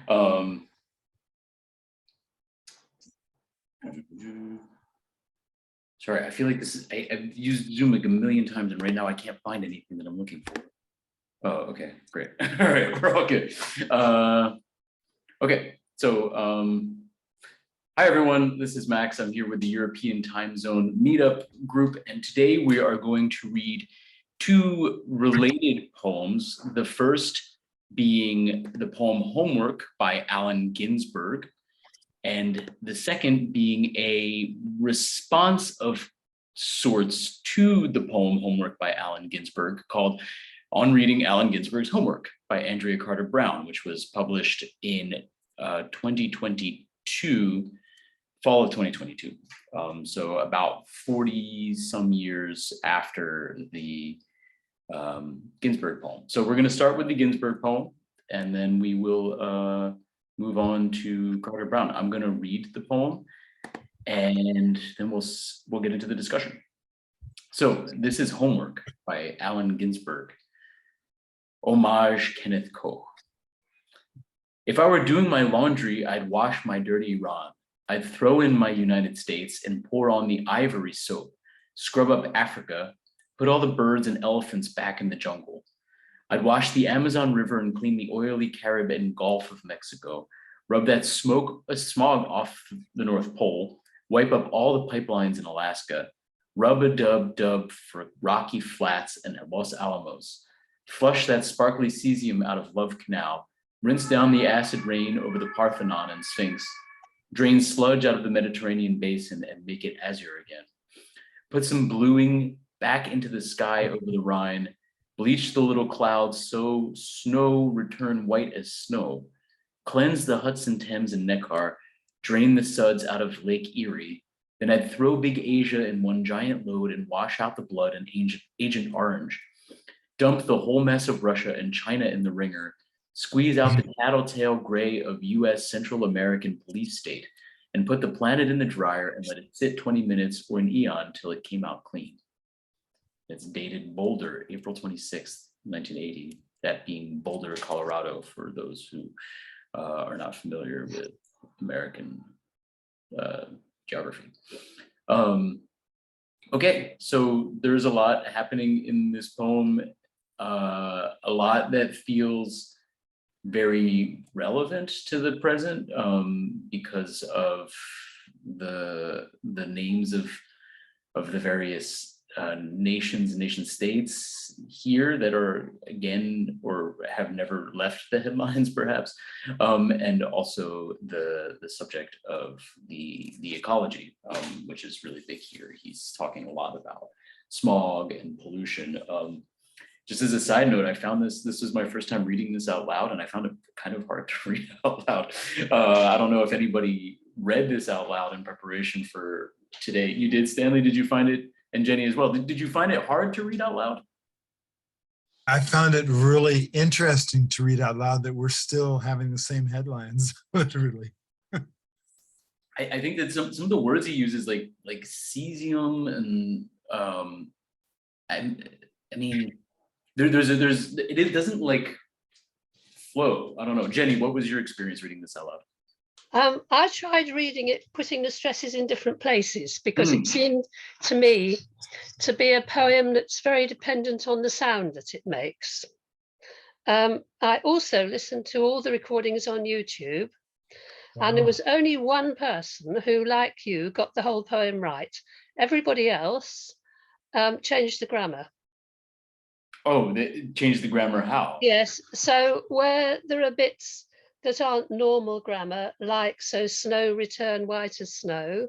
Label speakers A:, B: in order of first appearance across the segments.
A: um, sorry, I feel like this is, I've used Zoom like a million times and right now I can't find anything that I'm looking for. Oh, okay, great. All right, we're all good. Okay, so hi everyone, this is Max. I'm here with the European Time Zone Meetup group, and today we are going to read two related poems. The first being the poem Homework by Allen Ginsberg, and the second being a response of sorts to the poem Homework by Allen Ginsberg called On Reading Allen Ginsberg's Homework by Andrea Carter Brown, which was published in 2022, fall of 2022. So about 40 some years after the Ginsberg poem. So we're going to start with the Ginsberg poem, and then we will move on to Carter Brown. I'm going to read the poem, and then we'll get into the discussion. So this is Homework by Allen Ginsberg. Homage, Kenneth Coe. If I were doing my laundry, I'd wash my dirty Iran. I'd throw in my United States and pour on the ivory soap, scrub up Africa, put all the birds and elephants back in the jungle. I'd wash the Amazon River and clean the oily Caribbean Gulf of Mexico, rub that smog off the North Pole, wipe up all the pipelines in Alaska, rub-a-dub-dub for Rocky Flats and Los Alamos, flush that sparkly cesium out of Love Canal, rinse down the acid rain over the Parthenon and Sphinx, drain sludge out of the Mediterranean basin and make it azure again. Put some bluing back into the sky over the Rhine, bleach the little clouds so snow return white as snow, cleanse the Hudson, Thames, and Neckar, drain the suds out of Lake Erie. Then I'd throw Big Asia in one giant load and wash out the blood and Agent Orange. Dump the whole mess of Russia and China in the ringer, squeeze out the tattletale gray of US Central American police state, and put the planet in the dryer and let it sit 20 minutes or an eon till it came out clean. It's dated Boulder, April 26th, 1980, that being Boulder, Colorado, for those who are not familiar with American geography. Okay, so there's a lot happening in this poem, a lot that feels very relevant to the present because of the names of the various nations and nation states here that are again or have never left the headlines perhaps, and also the subject of the ecology, which is really big here. He's talking a lot about smog and pollution. Just as a side note, I found this was my first time reading this out loud, and I found it kind of hard to read out loud. I don't know if anybody read this out loud in preparation for today. You did, Stanley? Did you find it? And Jenny as well. Did you find it hard to read out loud?
B: I found it really interesting to read out loud that we're still having the same headlines, literally.
A: I think that some of the words he uses, like cesium and I mean, it doesn't like flow. I don't know. Jenny, what was your experience reading this out loud?
C: I tried reading it, putting the stresses in different places, because it seemed to me to be a poem that's very dependent on the sound that it makes. I also listened to all the recordings on YouTube, and there was only one person who, like you, got the whole poem right. Everybody else changed the grammar.
A: Oh, they changed the grammar how?
C: Yes, so where there are bits that aren't normal grammar, like so snow return white as snow,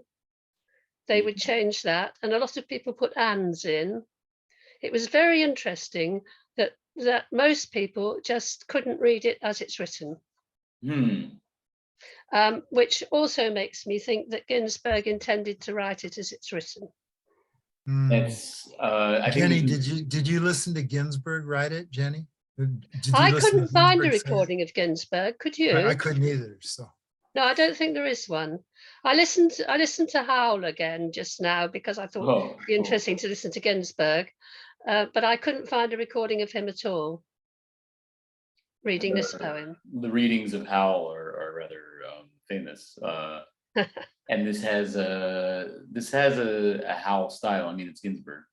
C: they would change that. And a lot of people put ands in. It was very interesting that most people just couldn't read it as it's written. Which also makes me think that Ginsberg intended to write it as it's written.
A: That's
B: Jenny, did you listen to Ginsberg write it, Jenny?
C: I couldn't find a recording of Ginsberg. Could you?
B: I couldn't either. So
C: no, I don't think there is one. I listened to Howl again just now because I thought it'd be interesting to listen to Ginsberg, but I couldn't find a recording of him at all. reading this poem.
A: The readings of Howl are rather famous. And this has a Howl style. I mean, it's Ginsberg,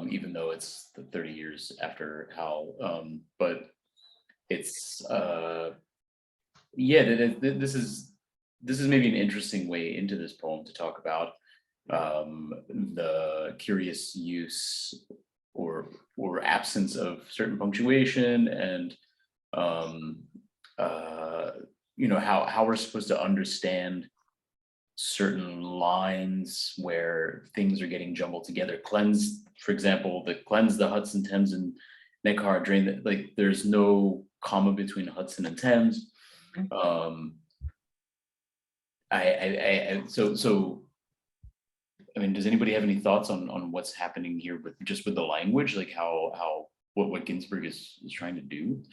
A: even though it's the 30 years after Howl. But it's yeah, this is maybe an interesting way into this poem to talk about the curious use or absence of certain punctuation, and you know, how we're supposed to understand certain lines where things are getting jumbled together. Cleanse, for example, cleanse the Hudson, Thames, and Neckar, drain that, like there's no comma between Hudson and Thames. So I mean, does anybody have any thoughts on what's happening here with the language, like what Ginsberg is trying to do?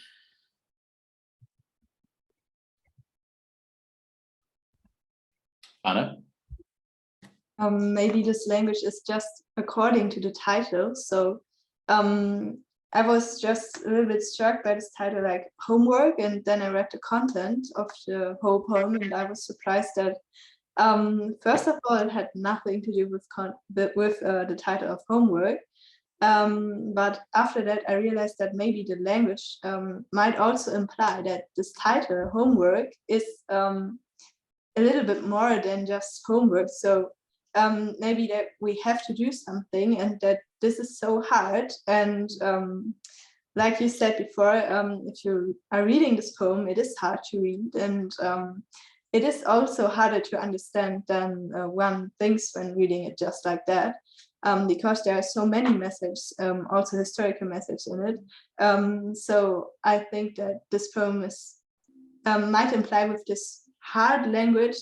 A: Anna?
D: Maybe this language is just according to the title. So I was just a little bit struck by this title, like homework, and then I read the content of the whole poem, and I was surprised that first of all, it had nothing to do with the title of homework. But after that, I realized that maybe the language might also imply that this title, homework, is a little bit more than just homework. So maybe that we have to do something, and that this is so hard. And like you said before, if you are reading this poem, it is hard to read, and it is also harder to understand than one thinks when reading it just like that, because there are so many messages, also historical messages in it. So I think that this poem is might imply with this hard language,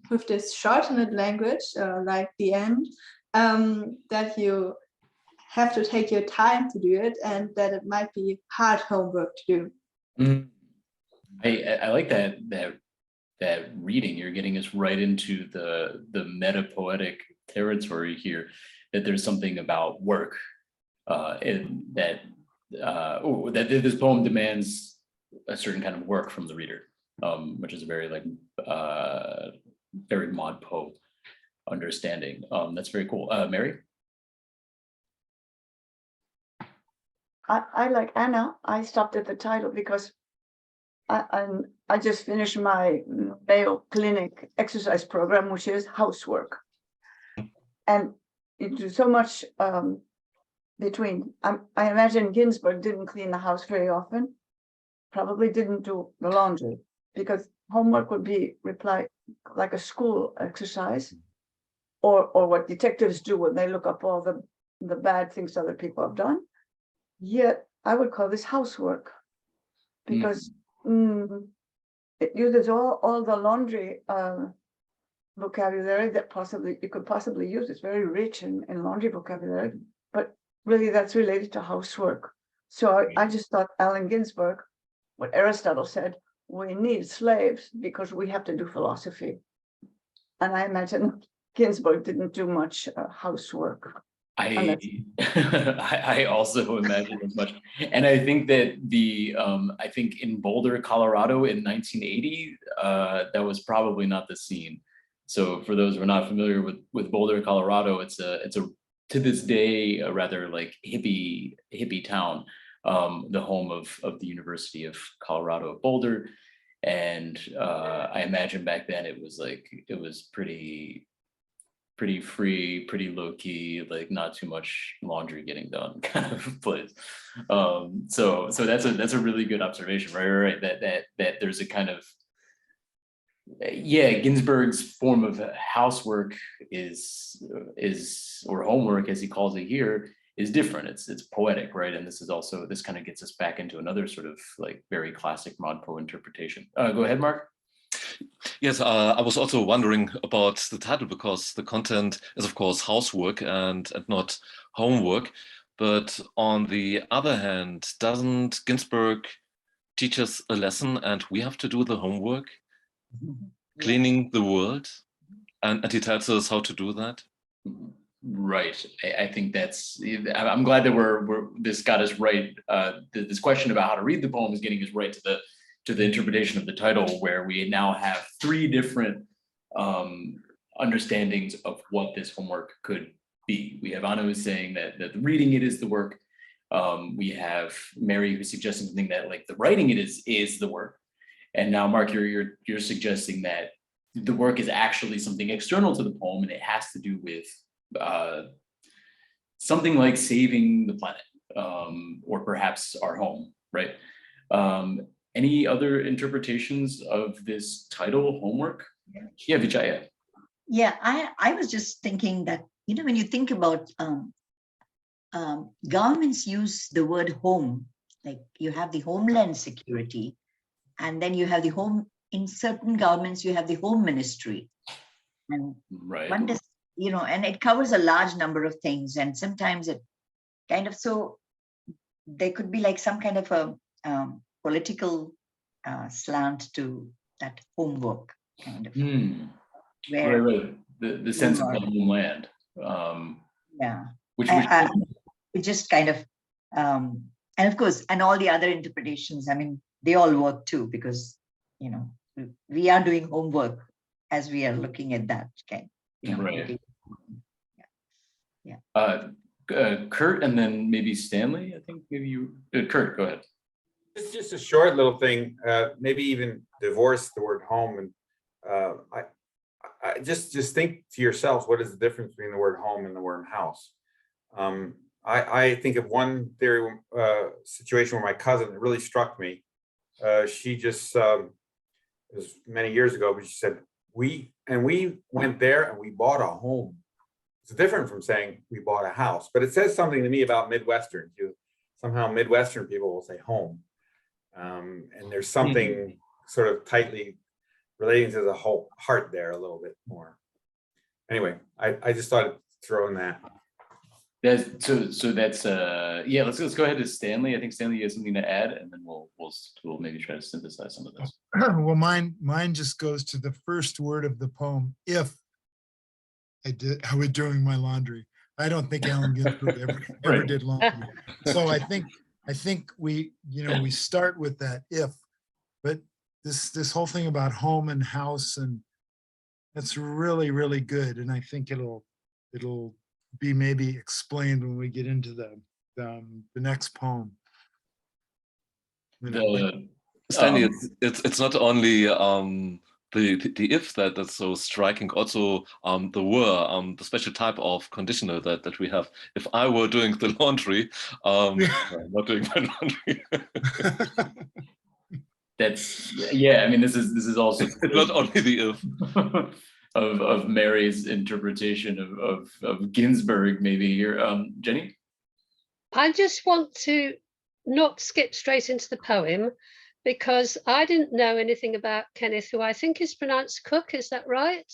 D: with this shortened language, like the end, that you have to take your time to do it, and that it might be hard homework to do.
A: I like that reading. You're getting us right into the meta poetic territory here, that there's something about work, and that this poem demands a certain kind of work from the reader, which is a very very ModPo understanding. That's very cool. Mary?
E: I like Anna, I stopped at the title because I just finished my Mayo Clinic exercise program, which is housework. And you do so much between. I imagine Ginsberg didn't clean the house very often, probably didn't do the laundry, because homework would be like a school exercise, or what detectives do when they look up all the bad things other people have done. Yet I would call this housework, because it uses all the laundry vocabulary that you could possibly use. It's very rich in laundry vocabulary, but really that's related to housework. So I just thought Allen Ginsberg, what Aristotle said, we need slaves because we have to do philosophy. And I imagine Ginsberg didn't do much housework.
A: I also imagine as much, and I think that I think in Boulder, Colorado, in 1980, that was probably not the scene. So for those who are not familiar with Boulder, Colorado, it's a to this day a rather like hippie town, the home of the University of Colorado Boulder, and I imagine back then it was pretty free, pretty low key, like not too much laundry getting done kind of place. So that's a really good observation, right? That there's a kind of, yeah, Ginsberg's form of housework is or homework as he calls it here is different. It's poetic, right? And this kind of gets us back into another sort of like very classic ModPo interpretation. Go ahead, Mark.
F: Yes, I was also wondering about the title, because the content is, of course, housework and not homework. But on the other hand, doesn't Ginsberg teach us a lesson and we have to do the homework, cleaning the world? And he tells us how to do that.
A: Right. I think that's, I'm glad that this got us right. This question about how to read the poem is getting us right to the interpretation of the title, where we now have three different understandings of what this homework could be. We have Anna who's saying that reading it is the work. We have Mary who's suggesting something that like the writing it is the work. And now Mark, you're suggesting that the work is actually something external to the poem, and it has to do with something like saving the planet, or perhaps our home, right? Any other interpretations of this title, homework? Yeah, Vijaya.
G: Yeah, I was just thinking that, when you think about governments use the word home, like you have the homeland security, and then you have the home, in certain governments, you have the home ministry. And
A: Right.
G: one does, and it covers a large number of things. And sometimes it kind of, so there could be like some kind of a political slant to that homework kind of. Where,
A: right. The sense of the homeland.
G: Yeah.
A: Which
G: it just kind of, and of course, and all the other interpretations, I mean, they all work too, because, we are doing homework as we are looking at that kind.
A: Right.
G: Yeah.
A: Kurt, and then maybe Stanley. I think maybe you. Kurt, go ahead.
H: It's just a short little thing. Maybe even divorce the word home, and I just think to yourselves, what is the difference between the word home and the word house? I think of one theory situation where my cousin, it really struck me. She just it was many years ago, but she said we went there and we bought a home. It's different from saying we bought a house, but it says something to me about Midwestern. Somehow Midwestern people will say home, and there's something sort of tightly relating to the whole heart there a little bit more. Anyway, I just thought I'd throw in that.
A: So that's yeah. Let's go ahead to Stanley. I think Stanley has something to add, and then we'll maybe try to synthesize some of this.
B: Well, mine just goes to the first word of the poem. If I was doing my laundry. I don't think Allen Ginsberg ever did laundry. So I think we start with that if, but this whole thing about home and house, and that's really, really good. And I think it'll be maybe explained when we get into the next poem.
F: Stanley, it's not only the if that's so striking, also the were, the special type of conditional that we have. If I were doing the laundry, not doing my laundry.
A: That's yeah. I mean, this is also
F: not only the if
A: of Mary's interpretation of Ginsberg maybe here. Jenny?
C: I just want to not skip straight into the poem, because I didn't know anything about Kenneth, who I think is pronounced Cook. Is that right?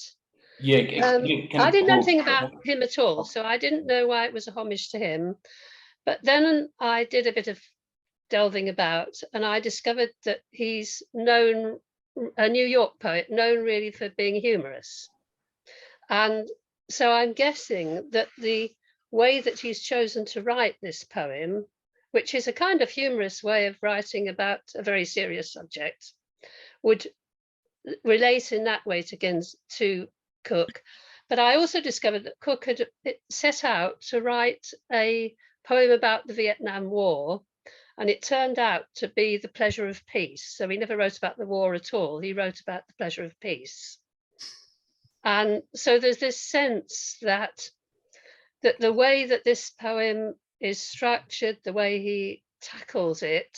A: Yeah.
C: I didn't know anything about him at all, so I didn't know why it was a homage to him. But then I did a bit of delving about, and I discovered that he's known, a New York poet, known really for being humorous. And so I'm guessing that the way that he's chosen to write this poem, which is a kind of humorous way of writing about a very serious subject, would relate in that way to Cook. But I also discovered that Cook had set out to write a poem about the Vietnam War, and it turned out to be The Pleasure of Peace. So he never wrote about the war at all. He wrote about the pleasure of peace. And so there's this sense that the way that this poem is structured, the way he tackles it,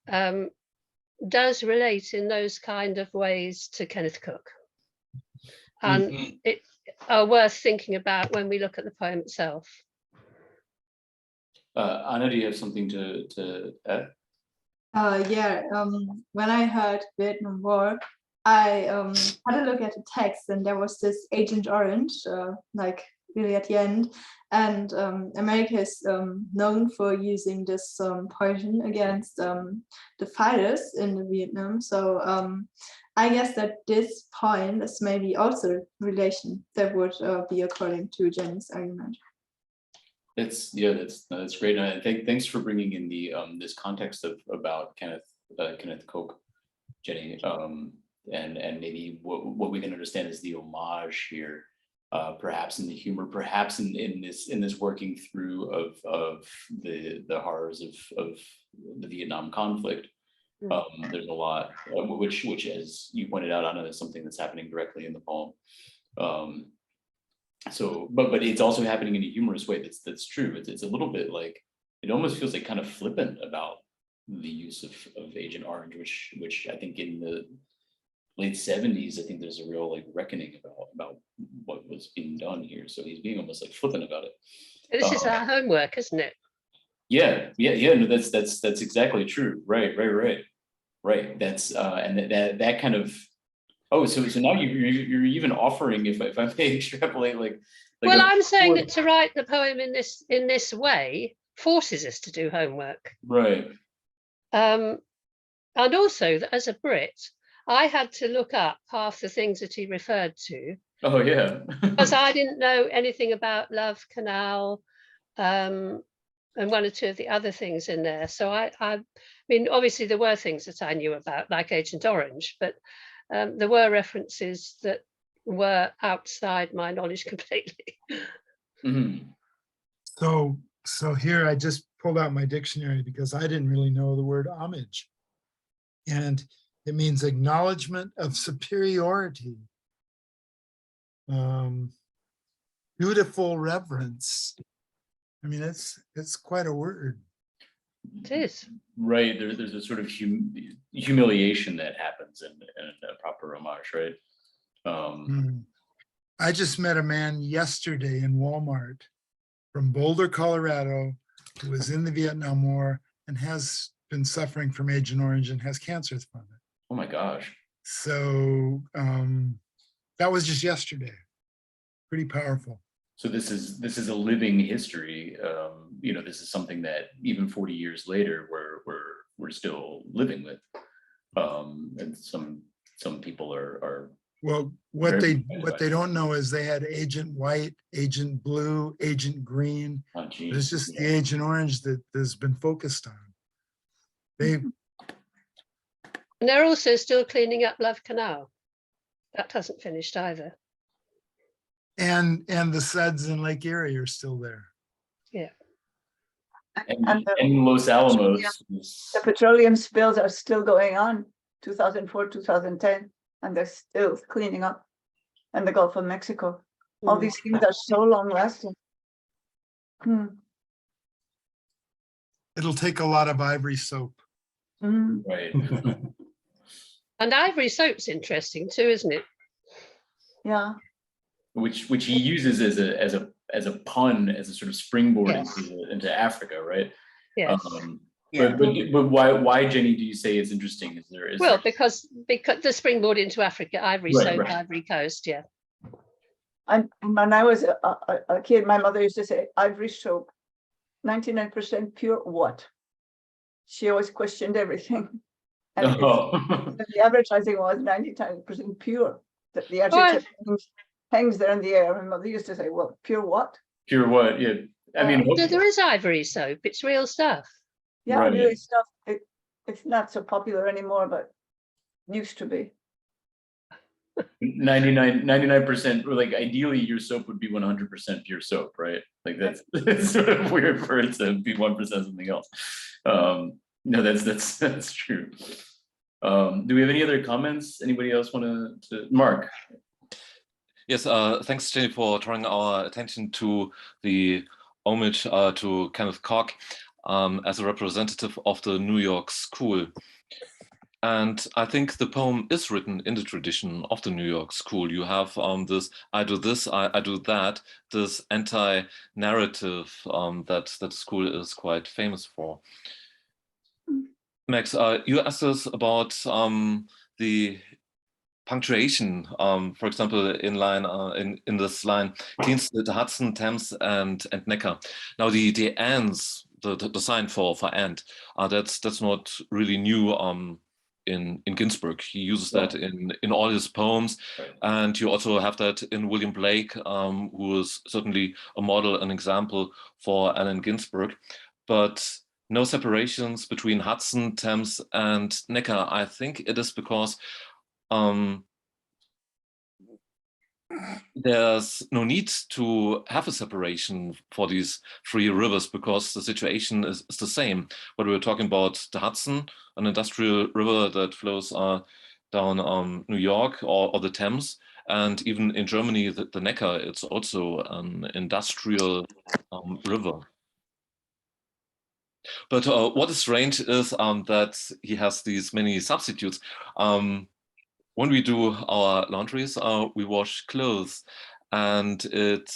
C: does relate in those kind of ways to Kenneth Cook. And it are worth thinking about when we look at the poem itself.
A: Anna, do you have something to add?
D: Yeah, when I heard Vietnam War, I had a look at the text, and there was this Agent Orange, like really at the end. And America is known for using this poison against the fighters in the Vietnam. So I guess that this point is maybe also relation that would be according to Jenny's argument.
A: That's great. And I think thanks for bringing in the this context of about Kenneth Koch, Jenny, and maybe what we can understand is the homage here, perhaps in the humor, perhaps in this working through of the horrors of the Vietnam conflict. There's a lot, which as you pointed out, Anna, is something that's happening directly in the poem. So, but it's also happening in a humorous way. That's true. It's a little bit like, it almost feels like kind of flippant about the use of Agent Orange, which I think in the late 70s, I think there's a real like reckoning about what was being done here. So he's being almost like flippant about it.
C: This is our homework, isn't it?
A: Yeah. No, that's exactly true. Right. That's and that kind of. Oh, so now you're even offering, if I may extrapolate, like
C: well, I'm saying that to write the poem in this way forces us to do homework.
A: Right.
C: And also that as a Brit, I had to look up half the things that he referred to.
A: Oh yeah.
C: Because I didn't know anything about Love Canal, and one or two of the other things in there. So I mean, obviously there were things that I knew about, like Agent Orange, but there were references that were outside my knowledge completely.
A: Mm-hmm.
B: So here I just pulled out my dictionary because I didn't really know the word homage. And it means acknowledgement of superiority, beautiful reverence. I mean, it's quite a word.
C: It is.
A: Right. There's a sort of humiliation that happens in a proper homage, right?
B: I just met a man yesterday in Walmart from Boulder, Colorado, who was in the Vietnam War and has been suffering from Agent Orange and has cancer from it.
A: Oh my gosh.
B: So that was just yesterday. Pretty powerful.
A: So this is a living history. You know, this is something that even 40 years later we're still living with. And some people are
B: well, what they don't know is they had Agent White, Agent Blue, Agent Green.
A: Oh, geez.
B: It's just the Agent Orange that has been focused on.
C: And they're also still cleaning up Love Canal. That hasn't finished either.
B: And the suds in Lake Erie are still there.
C: Yeah.
A: And Los Alamos.
E: The petroleum spills are still going on, 2004, 2010, and they're still cleaning up. And the Gulf of Mexico. All these things are so long lasting.
B: It'll take a lot of ivory soap.
A: Right.
C: And ivory soap's interesting too, isn't it?
E: Yeah.
A: Which he uses as a pun, as a sort of springboard
C: Yes.
A: into Africa, right?
C: Yes.
G: Yeah.
A: But why, Jenny, do you say it's interesting?
C: Because the springboard into Africa, ivory
A: Right,
C: soap,
A: right.
C: Ivory Coast, yeah.
E: And when I was a kid, my mother used to say, ivory soap, 99% pure what? She always questioned everything. And the advertising was 99% pure. The adjective hangs there in the air. My mother used to say, well, pure what?
A: Pure what? Yeah. I mean,
C: There is ivory soap. It's real stuff.
E: Yeah,
A: Right.
E: really stuff. It's not so popular anymore, but used to be.
A: 99%, or like ideally your soap would be 100% pure soap, right? Like that's sort of weird for it to be 1% something else. No, that's true. Do we have any other comments? Anybody else want to Mark?
F: Yes, thanks, Jenny, for drawing our attention to the homage to Kenneth Koch as a representative of the New York school. And I think the poem is written in the tradition of the New York school. You have this, I do this, I do that, this anti-narrative that the school is quite famous for. Max, you asked us about the punctuation. For example, in line in this line, cleans the Hudson, Thames, and Neckar. Now the ands, the sign for and, that's not really new in Ginsberg. He uses that in all his poems,
A: Right.
F: and you also have that in William Blake, who is certainly a model, an example for Allen Ginsberg, but no separations between Hudson, Thames, and Neckar. I think it is because there's no need to have a separation for these three rivers because the situation is the same. But we were talking about the Hudson, an industrial river that flows down New York, or the Thames, and even in Germany, the Neckar, it's also an industrial river. But what is strange is that he has these many substitutes. When we do our laundries, we wash clothes, and it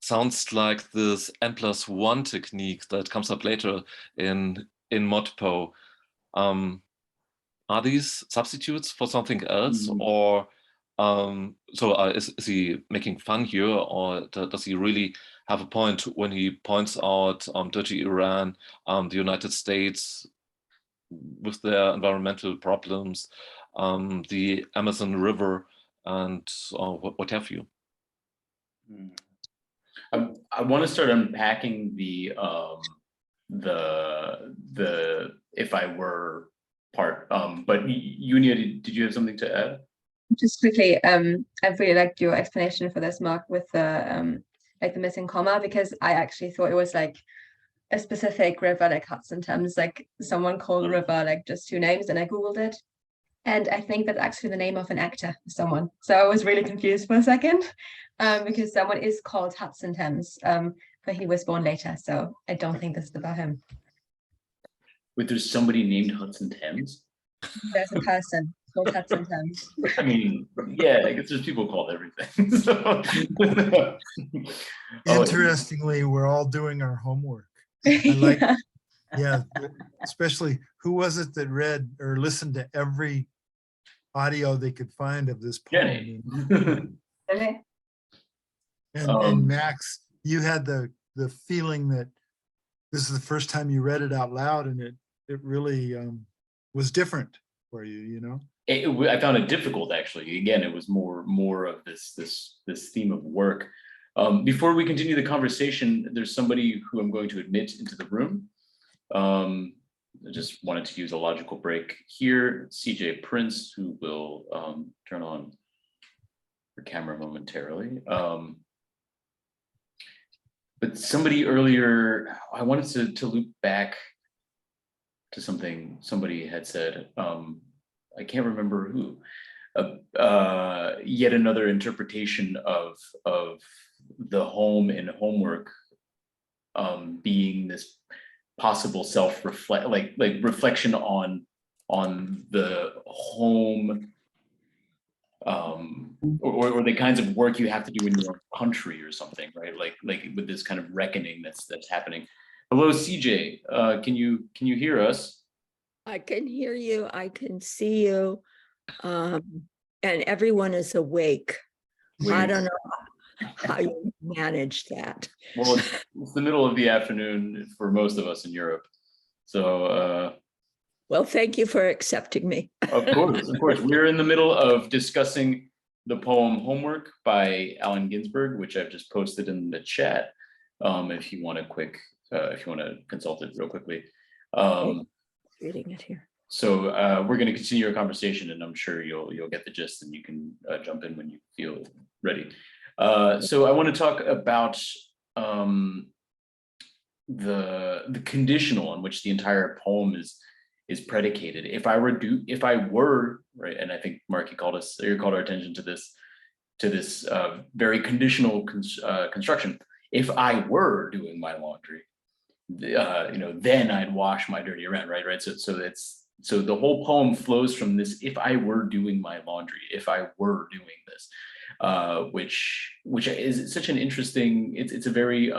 F: sounds like this N+1 technique that comes up later in ModPo. Are these substitutes for something else, or is he making fun here, or does he really have a point when he points out dirty Iran, the United States with their environmental problems, the Amazon River, and what have you?
A: I want to start unpacking the if I were part, but Yunia, did you have something to add?
I: Just quickly, I really liked your explanation for this, Mark, with the like the missing comma, because I actually thought it was like a specific river, like Hudson Thames, like someone called the river like just two names, and I googled it, and I think that's actually the name of an actor, someone. So I was really confused for a second, because someone is called Hudson Thames, but he was born later, so I don't think this is about him.
A: Wait, there's somebody named Hudson Thames?
I: There's a person called Hudson Thames.
A: I mean, yeah, I guess there's people called everything. So.
B: Interestingly, we're all doing our homework. I like, yeah, especially who was it that read or listened to every audio they could find of this poem?
A: Jenny.
I: Okay.
B: And Max, you had the feeling that this is the first time you read it out loud, and it really was different for you, you know?
A: I found it difficult, actually. Again, it was more of this theme of work. Before we continue the conversation, there's somebody who I'm going to admit into the room. I just wanted to use a logical break here. CJ Prince, who will turn on her camera momentarily. But somebody earlier, I wanted to loop back to something somebody had said. I can't remember who. Yet another interpretation of the home and homework being this possible self-reflect, like reflection on the home, or the kinds of work you have to do in your country or something, right? Like with this kind of reckoning that's happening. Hello, CJ. Can you hear us?
J: I can hear you. I can see you. And everyone is awake. I don't know how you manage that.
A: Well, it's the middle of the afternoon for most of us in Europe. So,
J: well, thank you for accepting me.
A: Of course. We're in the middle of discussing the poem Homework by Allen Ginsberg, which I've just posted in the chat. If you want to consult it real quickly.
J: Reading it here.
A: So we're going to continue our conversation, and I'm sure you'll get the gist, and you can jump in when you feel ready. So I want to talk about the conditional on which the entire poem is predicated. If I were right, and I think Mark, you called our attention to this very conditional construction. If I were doing my laundry, then I'd wash my dirty around, right? So the whole poem flows from this: if I were doing my laundry, if I were doing this, which is such an interesting. It's a very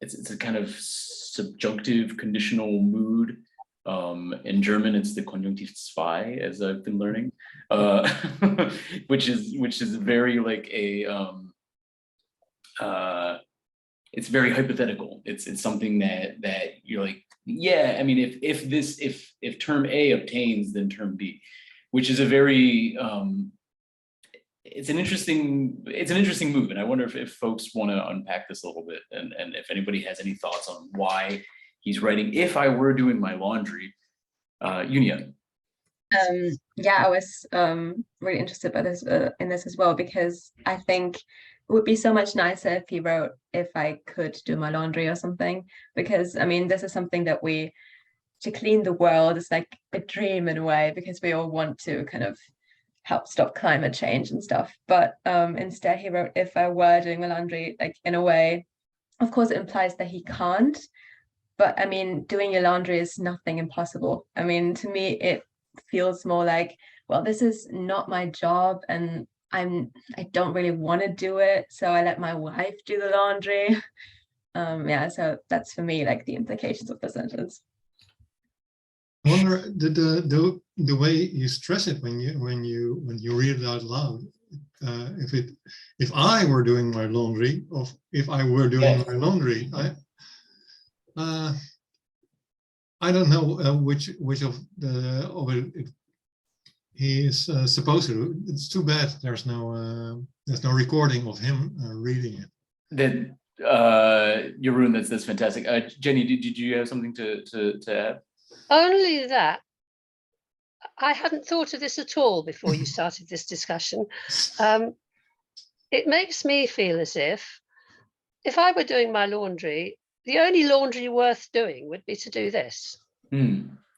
A: it's a kind of subjunctive conditional mood In German, it's the Konjunktiv 2, as I've been learning, which is very like a it's very hypothetical. It's something that you're like, yeah, I mean, if term A obtains, then term B, which is a very it's an interesting move. And I wonder if folks want to unpack this a little bit, and if anybody has any thoughts on why he's writing, if I were doing my laundry, Unia.
I: Yeah, I was really interested by this in this as well, because I think it would be so much nicer if he wrote "if I could do my laundry" or something, because I mean this is something that to clean the world is like a dream in a way, because we all want to kind of help stop climate change and stuff. But instead he wrote "if I were doing my laundry," like in a way, of course it implies that he can't, but I mean doing your laundry is nothing impossible. I mean, to me it feels more like, well, this is not my job and I don't really want to do it, so I let my wife do the laundry. Yeah, so that's for me like the implications of the sentence.
K: I wonder the way you stress it when you read it out loud. If I were doing my laundry, or if I were doing my laundry, I don't know which of it he is supposed to do. It's too bad there's no recording of him reading it.
A: That Jeroen, that's fantastic. Jenny, did you have something to add?
C: Only that I hadn't thought of this at all before you started this discussion. It makes me feel as if I were doing my laundry, the only laundry worth doing would be to do this.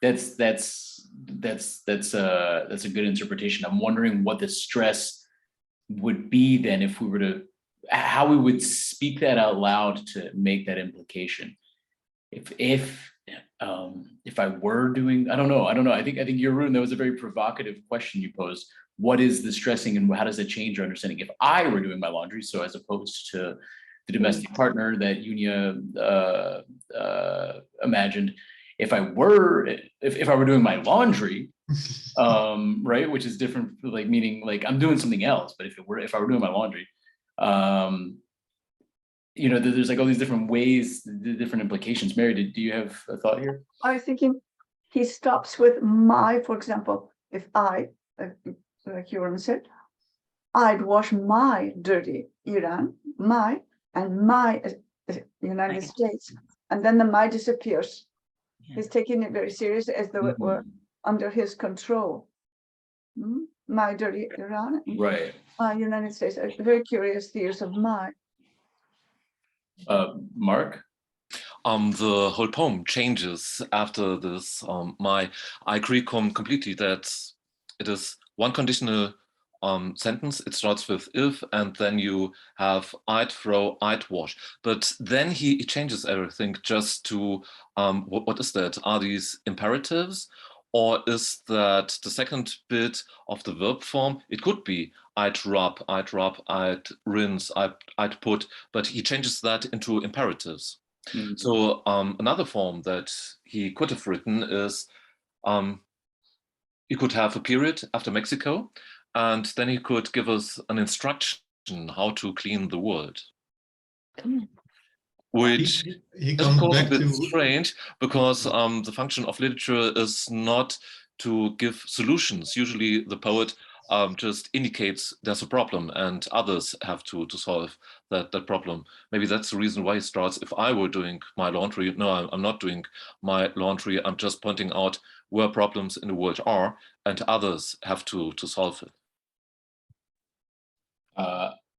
A: That's a good interpretation. I'm wondering what the stress would be then if we were to, how we would speak that out loud to make that implication. If I were doing, I don't know. I think Jeroen, that was a very provocative question you posed. What is the stressing and how does it change your understanding? If I were doing my laundry, so as opposed to the domestic partner that Unia imagined, if I were doing my laundry, right, which is different, like meaning like I'm doing something else. But if I were doing my laundry, you know, there's like all these different ways, the different implications. Mary, do you have a thought here?
E: I was thinking he stops with my, for example, if I, like Jeroen said, I'd wash my dirty Iran, my, and my United States, and then the my disappears.
G: Yeah.
E: He's taking it very seriously as though it were under his control. My dirty Iran,
A: Right.
E: United States. Very curious the use of my.
A: Mark?
F: The whole poem changes after this. I agree completely that it is one conditional sentence. It starts with if, and then you have I'd throw, I'd wash. But then he changes everything just to, what is that? Are these imperatives? Or is that the second bit of the verb form? It could be I'd rub, I'd rinse, I'd put, but he changes that into imperatives. So another form that he could have written is, he could have a period after Mexico, and then he could give us an instruction how to clean the world. Which
K: he
F: is of
K: comes
F: course a
K: back
F: bit
K: to
F: strange, because the function of literature is not to give solutions. Usually the poet just indicates there's a problem and others have to solve that problem. Maybe that's the reason why he starts, if I were doing my laundry. No, I'm not doing my laundry. I'm just pointing out where problems in the world are and others have to solve it.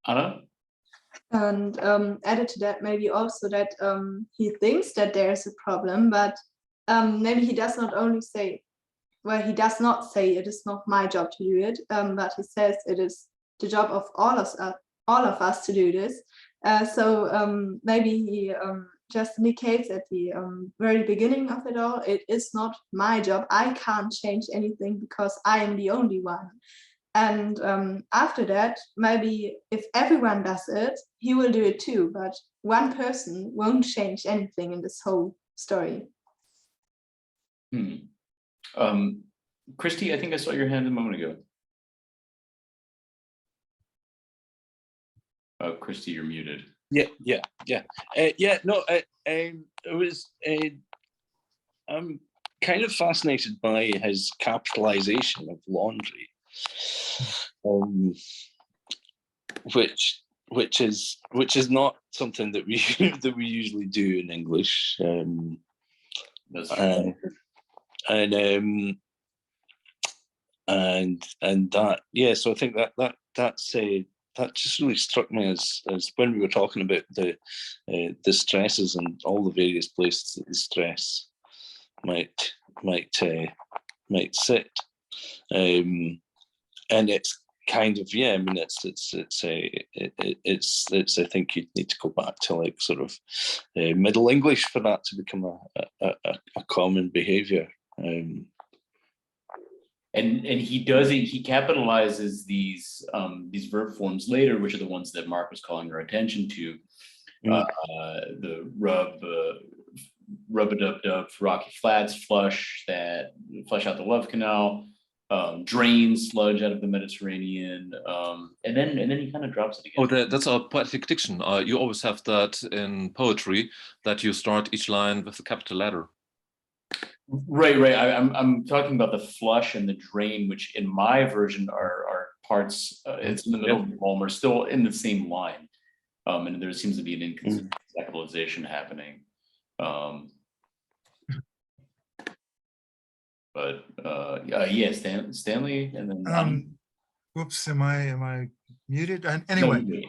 A: Anna?
D: And added to that, maybe also that he thinks that there's a problem, but maybe he does not only say, well, he does not say it is not my job to do it, but he says it is the job of all of us to do this. So maybe he just indicates at the very beginning of it all, it is not my job. I can't change anything because I am the only one. And after that, maybe if everyone does it, he will do it too. But one person won't change anything in this whole story.
A: Christy, I think I saw your hand a moment ago. Oh, Christy, you're muted.
L: Yeah. No, it was. I'm kind of fascinated by his capitalization of laundry, which is not something that we that we usually do in English.
A: That's true.
L: And that, yeah. So I think that just really struck me as when we were talking about the stresses and all the various places that the stress might sit, and it's kind of, yeah. I mean, it's I think you'd need to go back to like sort of Middle English for that to become a common behavior.
A: And he does it. He capitalizes these verb forms later, which are the ones that Mark was calling our attention to. The rub-a-dub-dub, rocky flats, flush out the love canal, drain sludge out of the Mediterranean, and then he kind of drops it again.
F: Oh, that's a poetic diction. You always have that in poetry, that you start each line with a capital letter.
A: Right. I'm talking about the flush and the drain, which in my version are parts. It's in the middle of the poem, are still in the same line, and there seems to be an inconsistent capitalization happening. Yeah, Stanley, and then
B: whoops, am I muted? And anyway,
A: no,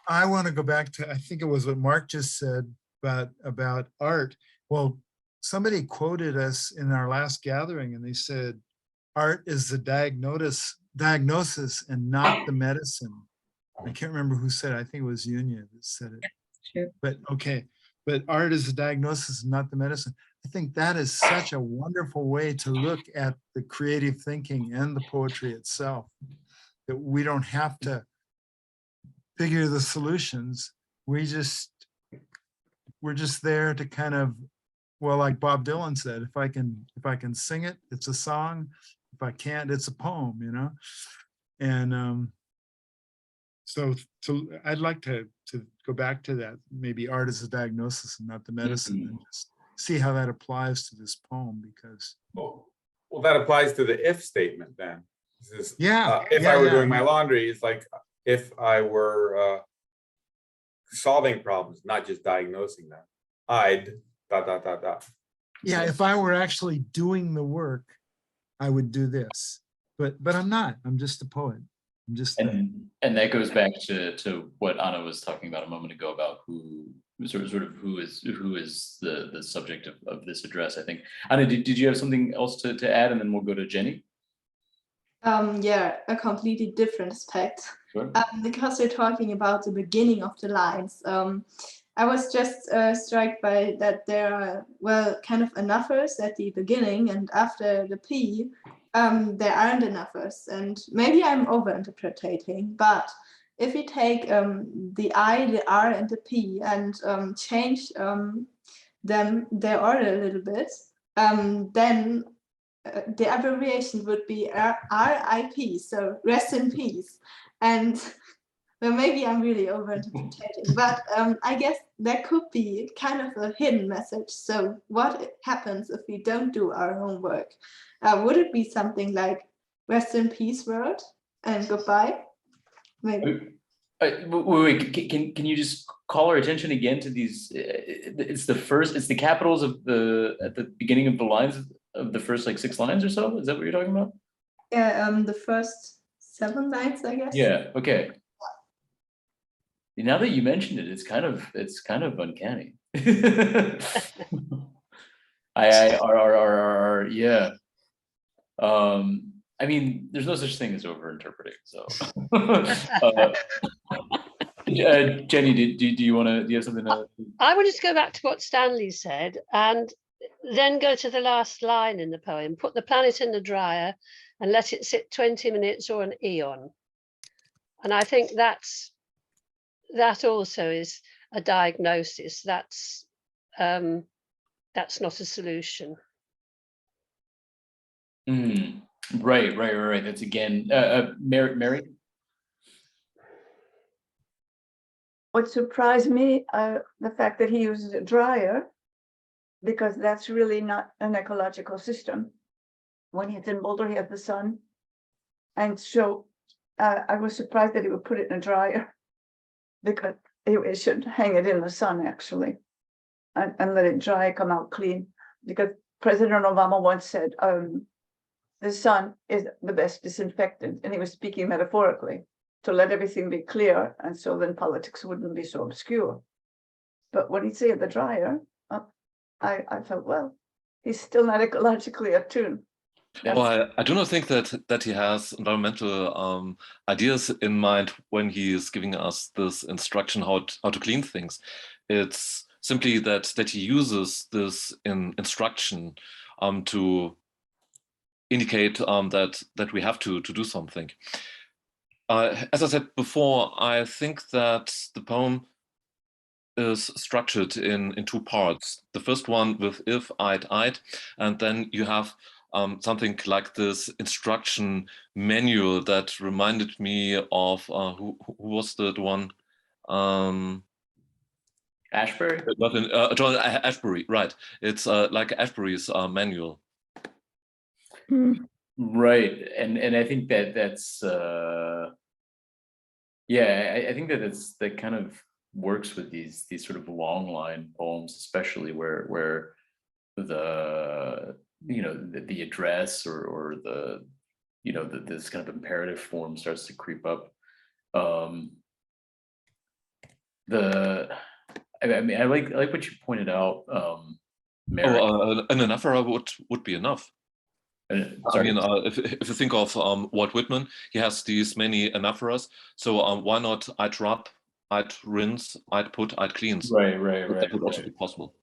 B: I want to go back to, I think it was what Mark just said about art. Well, somebody quoted us in our last gathering and they said, art is the diagnosis and not the medicine. I can't remember who said it. I think it was Yunya that said it.
I: Sure.
B: But okay, but art is the diagnosis and not the medicine. I think that is such a wonderful way to look at the creative thinking and the poetry itself, that we don't have to figure the solutions. We're just there to kind of, well, like Bob Dylan said, if I can sing it, it's a song. If I can't, it's a poem, you know? And so I'd like to go back to that. Maybe art is a diagnosis and not the medicine, and just see how that applies to this poem, because.
H: Well, that applies to the if statement then. If
B: Yeah,
H: I were doing my laundry, it's like if I were solving problems, not just diagnosing them, I'd ...
B: Yeah, if I were actually doing the work, I would do this. But I'm not. I'm just a poet. I'm just.
A: And that goes back to what Anna was talking about a moment ago about who is the subject of this address. I think, Anna, did you have something else to add, and then we'll go to Jenny?
D: Yeah, a completely different aspect.
A: Sure.
D: Because we're talking about the beginning of the lines. I was just struck by that there are, well, kind of anaphors at the beginning, and after the P, there aren't anaphors. And maybe I'm overinterpreting, but if you take the I, the R, and the P and change their order a little bit, then the abbreviation would be RIP, so rest in peace. And well, maybe I'm really overinterpreting, but I guess that could be kind of a hidden message. So what happens if we don't do our homework? Would it be something like rest in peace world and goodbye? Maybe.
A: Wait, can you just call our attention again to these? It's the capitals at the beginning of the lines of the first like 6 lines or so. Is that what you're talking about?
D: Yeah, the first 7 lines, I guess.
A: Yeah. Okay. Now that you mentioned it, it's kind of uncanny. Yeah. I mean, there's no such thing as overinterpreting. So, Jenny, do you have something to?
C: I would just go back to what Stanley said, and then go to the last line in the poem. Put the planet in the dryer and let it sit 20 minutes or an eon. And I think that also is a diagnosis. That's not a solution.
A: Right. That's again, Mary.
E: What surprised me, the fact that he uses a dryer, because that's really not an ecological system. When he's in Boulder, he has the sun. And so I was surprised that he would put it in a dryer, because it should hang it in the sun actually, and let it dry, come out clean. Because President Obama once said, the sun is the best disinfectant, and he was speaking metaphorically, to let everything be clear, and so then politics wouldn't be so obscure. But when he said the dryer, I felt, well, he's still not ecologically attuned.
F: Well, I do not think that he has environmental ideas in mind when he is giving us this instruction how to clean things. It's simply that he uses this instruction to indicate that we have to do something. As I said before, I think that the poem is structured in two parts. The first one with if, I'd, and then you have something like this instruction manual that reminded me of who was the one?
A: Ashbury?
F: John Ashbury, right. It's like Ashbury's manual.
A: Right, and I think that's yeah, I think that kind of works with these sort of long line poems, especially where the the address or the this kind of imperative form starts to creep up. I mean, I like what you pointed out, Mary.
F: An anaphora would be enough.
A: Sorry.
F: I mean, if you think of Walt Whitman, he has these many anaphoras. So why not I'd rub, I'd rinse, I'd put, I'd cleanse.
A: Right.
F: That would also be possible.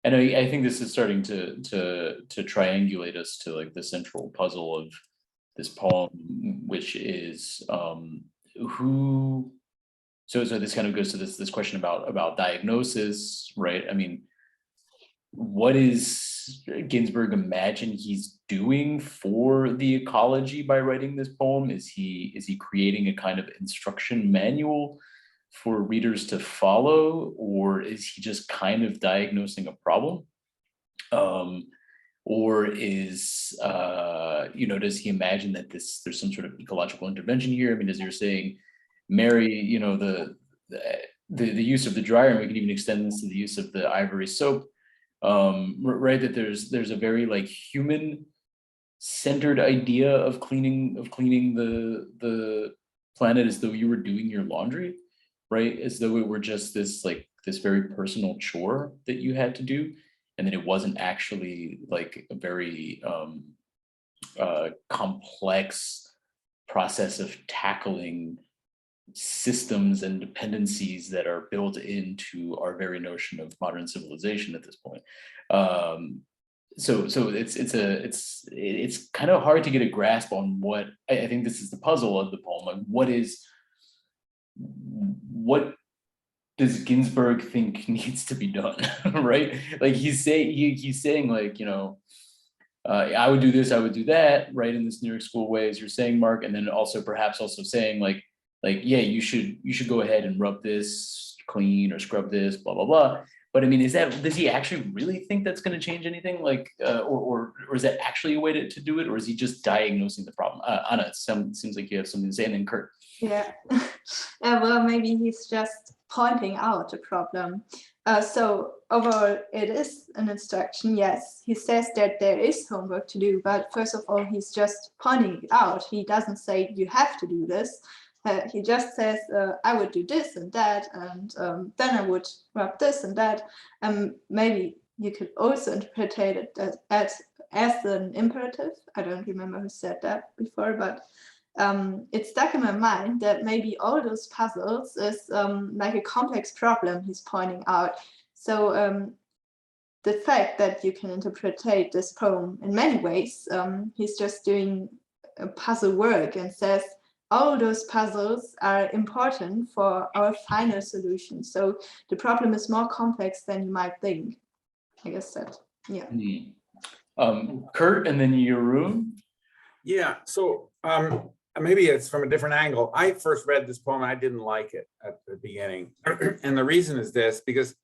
A: And I think this is starting to triangulate us to like the central puzzle of this poem, which is who. So this kind of goes to this question about diagnosis, right? I mean, what is Ginsberg imagine he's doing for the ecology by writing this poem? Is he creating a kind of instruction manual for readers to follow, or is he just kind of diagnosing a problem? Or is does he imagine that there's some sort of ecological intervention here? I mean, as you're saying, Mary, the use of the dryer, and we can even extend this to the use of the ivory soap, right? That there's a very like human centered idea of cleaning the planet as though you were doing your laundry, right? As though it were just this very personal chore that you had to do, and that it wasn't actually like a very complex process of tackling systems and dependencies that are built into our very notion of modern civilization at this point. So it's kind of hard to get a grasp on what I think this is the puzzle of the poem. Like what does Ginsberg think needs to be done, right? Like he's saying like, I would do this, I would do that, right? In this New York School way, as you're saying, Mark, and then also perhaps also saying like, yeah, you should go ahead and rub this clean or scrub this, blah, blah, blah. But I mean, does he actually really think that's going to change anything? Like, or is that actually a way to do it? Or is he just diagnosing the problem? Anna, it seems like you have something to say, and then Kurt.
D: Yeah, well, maybe he's just pointing out a problem. So overall, it is an instruction. Yes, he says that there is homework to do, but first of all, he's just pointing it out. He doesn't say you have to do this. He just says, I would do this and that, and then I would rub this and that. Maybe you could also interpret it as an imperative. I don't remember who said that before, but it stuck in my mind that maybe all those puzzles is like a complex problem he's pointing out. So the fact that you can interpret this poem in many ways, he's just doing a puzzle work and says, all those puzzles are important for our final solution. So the problem is more complex than you might think. I guess that, yeah.
A: Kurt and then Jeroen.
H: Yeah, so maybe it's from a different angle. I first read this poem, I didn't like it at the beginning. And the reason is this, because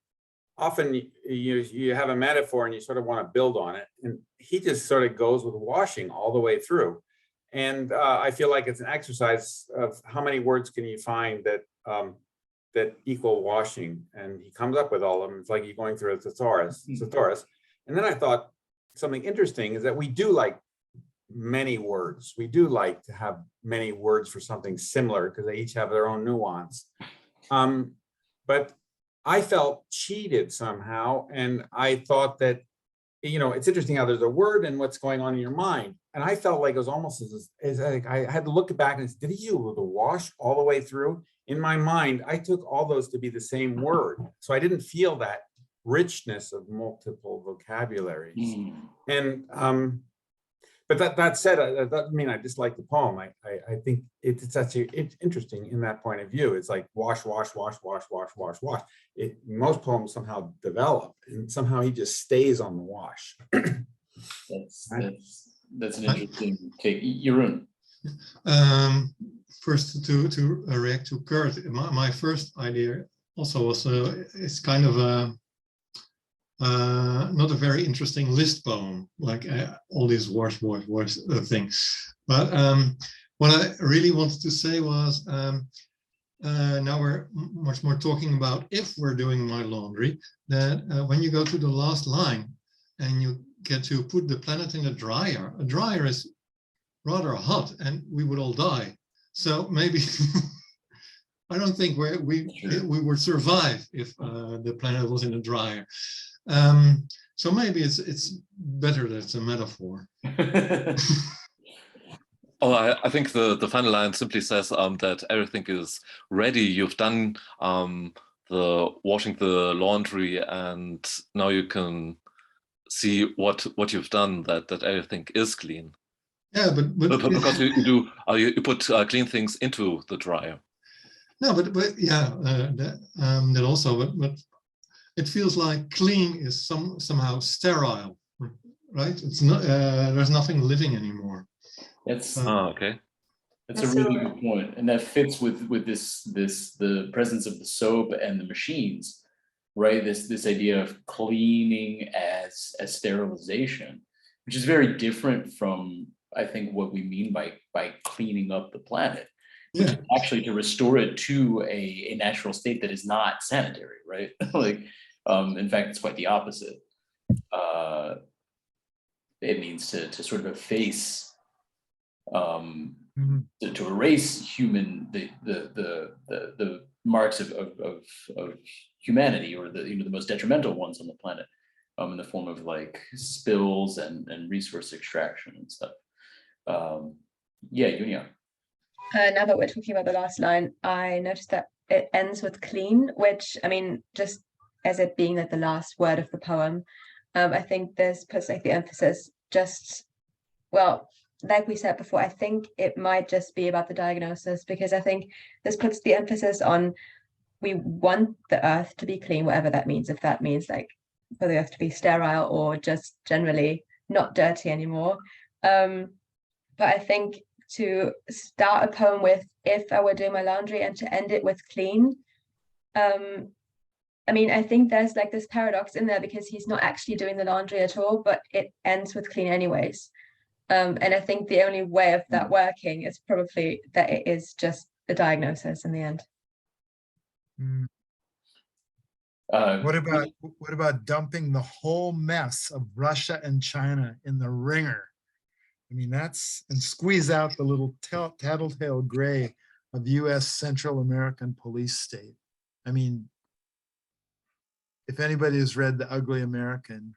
H: often you have a metaphor and you sort of want to build on it. And he just sort of goes with washing all the way through. And I feel like it's an exercise of how many words can you find that that equal washing, and he comes up with all of them. It's like you're going through a thesaurus. And then I thought something interesting is that we do like many words. We do like to have many words for something similar because they each have their own nuance. But I felt cheated somehow, and I thought that, you know, it's interesting how there's a word and what's going on in your mind. And I felt like it was almost as like I had to look back and say, did he use the wash all the way through? In my mind, I took all those to be the same word. So I didn't feel that richness of multiple vocabularies. And but that said, that doesn't mean I dislike the poem. I think it's actually interesting in that point of view. It's like wash, wash, wash, wash, wash, wash, wash. Most poems somehow develop, and somehow he just stays on the wash.
A: That's an interesting take. Jeroen.
K: First, to react to Kurt, my first idea also was it's kind of a not a very interesting list poem, like all these wash things. But what I really wanted to say was, now we're much more talking about if we're doing my laundry, that when you go to the last line and you get to put the planet in a dryer is rather hot and we would all die. So maybe I don't think we would survive if the planet was in a dryer. So maybe it's better that it's a metaphor.
F: Oh, I think the final line simply says that everything is ready. You've done the washing the laundry, and now you can see what you've done. That everything is clean.
K: Yeah, but
F: because you put clean things into the dryer.
K: No, but yeah, that also, but it feels like clean is somehow sterile, right? It's not. There's nothing living anymore.
A: That's
F: okay.
A: That's a really good point, and that fits with the presence of the soap and the machines, right? This idea of cleaning as sterilization, which is very different from, I think, what we mean by cleaning up the planet, which is actually to restore it to a natural state that is not sanitary, right? Like, in fact, it's quite the opposite. It means to sort of efface, to erase the marks of humanity, or the most detrimental ones on the planet, in the form of like spills and resource extraction and stuff. Yeah, Junia.
I: Now that we're talking about the last line, I noticed that it ends with clean, which, I mean, just as it being like the last word of the poem, I think this puts like the emphasis just, well, like we said before, I think it might just be about the diagnosis, because I think this puts the emphasis on, we want the earth to be clean, whatever that means, if that means like for the earth to be sterile or just generally not dirty anymore. But I think to start a poem with if I were doing my laundry and to end it with clean, I mean, I think there's like this paradox in there, because he's not actually doing the laundry at all, but it ends with clean anyways. And I think the only way of that working is probably that it is just a diagnosis in the end.
B: What about dumping the whole mess of Russia and China in the ringer? I mean, and squeeze out the little tattletale gray of US Central American police state. I mean, if anybody has read The Ugly American,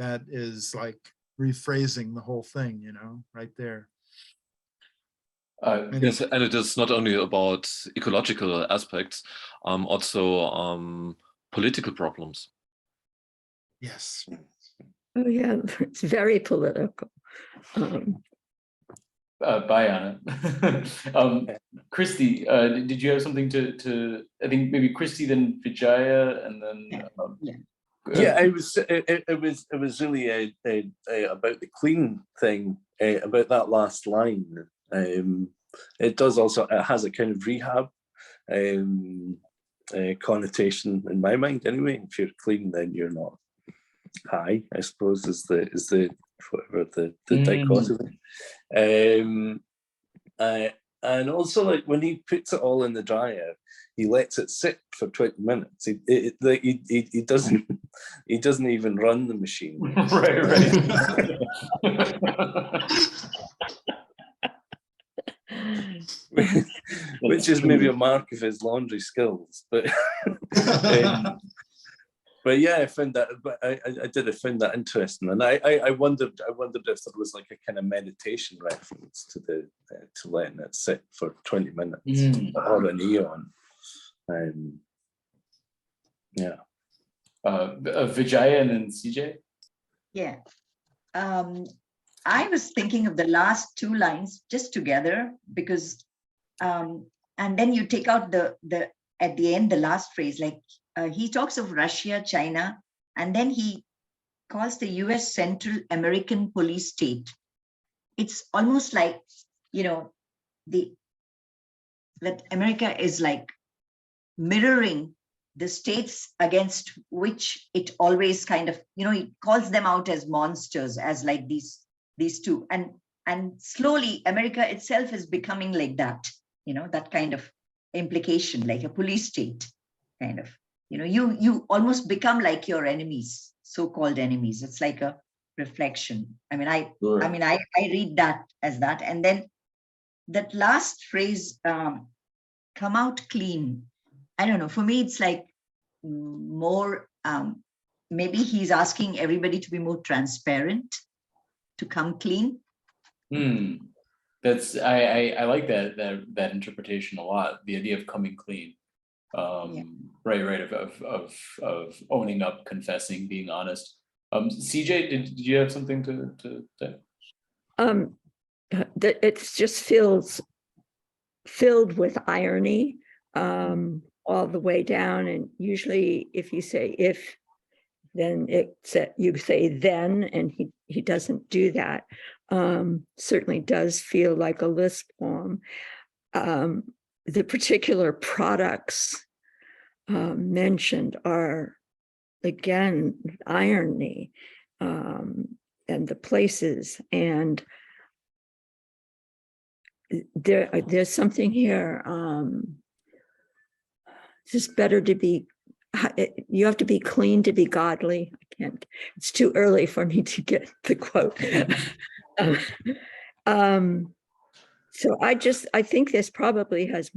B: that is like rephrasing the whole thing, right there.
F: Yes, and it is not only about ecological aspects, also political problems.
B: Yes.
J: Oh yeah, it's very political.
A: Bye, Anna. Christy, did you have something to? I think maybe Christy, then Vijaya, and then.
G: Yeah.
L: Yeah, it was really about the clean thing, about that last line. It does also, it has a kind of rehab connotation in my mind anyway. If you're clean, then you're not high, I suppose, is the whatever the dichotomy. And also, like, when he puts it all in the dryer, he lets it sit for 20 minutes. He doesn't even run the machine.
A: Right.
L: Which is maybe a mark of his laundry skills, but but yeah, I found that. But I find that interesting, and I wondered if there was like a kind of meditation reference to to letting it sit for 20 minutes or an eon. Yeah.
A: Vijaya and then CJ.
G: Yeah. I was thinking of the last two lines just together because, and then you take out the at the end, the last phrase, like he talks of Russia, China, and then he calls the US Central American Police State. It's almost like, you know, that America is like mirroring the states against which it always kind of, you know, he calls them out as monsters, as like these two, and slowly America itself is becoming like that, you know, that kind of implication, like a police state kind of, you know, you almost become like your enemies, so-called enemies. It's like a reflection. I mean, I read that as that. And then that last phrase, come out clean. I don't know, for me, it's like more, maybe he's asking everybody to be more transparent, to come clean.
A: That's I like that interpretation a lot. The idea of coming clean, right, of owning up, confessing, being honest. CJ, did you have something to say?
J: That it's just filled with irony all the way down, and usually if you say if, then you say then, and he doesn't do that. Certainly does feel like a list poem. The particular products mentioned are, again, irony, and the places, and there's something here. It's better to be, you have to be clean to be godly. I can't, it's too early for me to get the quote. So I think this probably has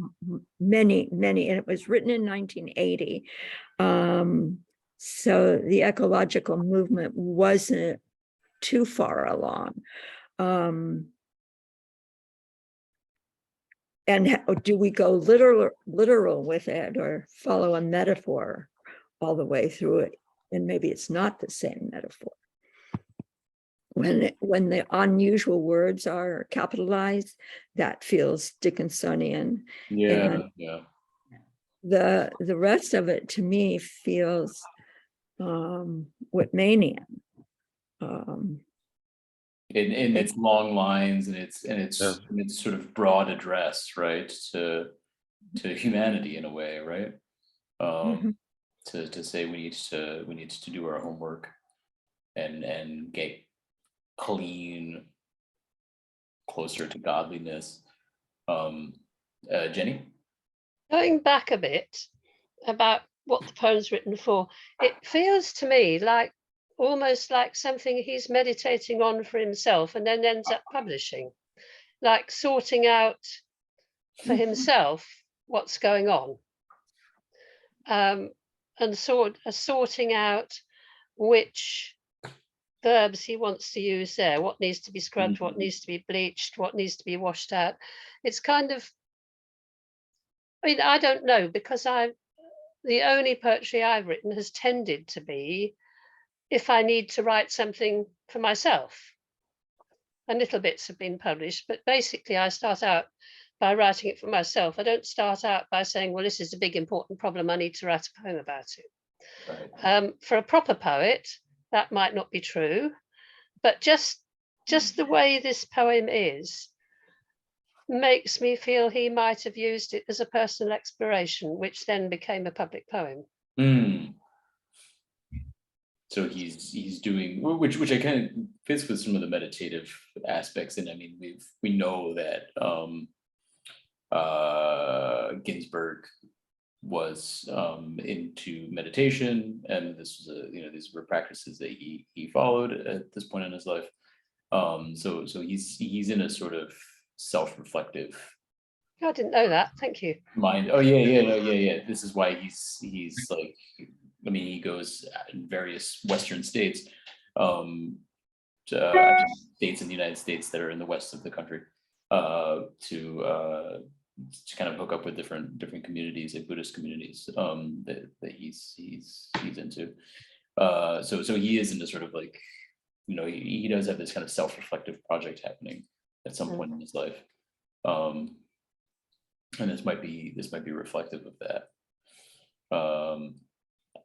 J: many, and it was written in 1980. So the ecological movement wasn't too far along. And do we go literal with it, or follow a metaphor all the way through it? And maybe it's not the same metaphor. When the unusual words are capitalized, that feels Dickinsonian.
A: Yeah.
J: The rest of it to me feels Whitmanian.
A: In its long lines and its sort of broad address, right, to humanity in a way, right? To say we need to do our homework and get clean, closer to godliness. Jenny?
C: Going back a bit about what the poem's written for, it feels to me like almost like something he's meditating on for himself and then ends up publishing, like sorting out for himself what's going on, and sorting out which verbs he wants to use there, what needs to be scrubbed, what needs to be bleached, what needs to be washed out. It's kind of, I mean, I don't know, because the only poetry I've written has tended to be if I need to write something for myself. And little bits have been published, but basically I start out by writing it for myself. I don't start out by saying, well, this is a big important problem, I need to write a poem about it.
A: Right.
C: For a proper poet, that might not be true, but just the way this poem is makes me feel he might have used it as a personal exploration, which then became a public poem.
A: Mm. So he's doing, which I kind of fits with some of the meditative aspects. And I mean, we know that Ginsberg was into meditation, and this was these were practices that he followed at this point in his life. So he's in a sort of self-reflective
C: I didn't know that. Thank you.
A: mind. Oh yeah. This is why he's like, I mean, he goes in various Western states, states in the United States that are in the west of the country, to kind of hook up with different communities, like Buddhist communities, that he's into. So he is into sort of like, he does have this kind of self-reflective project happening at some point in his life. And this might be reflective of that.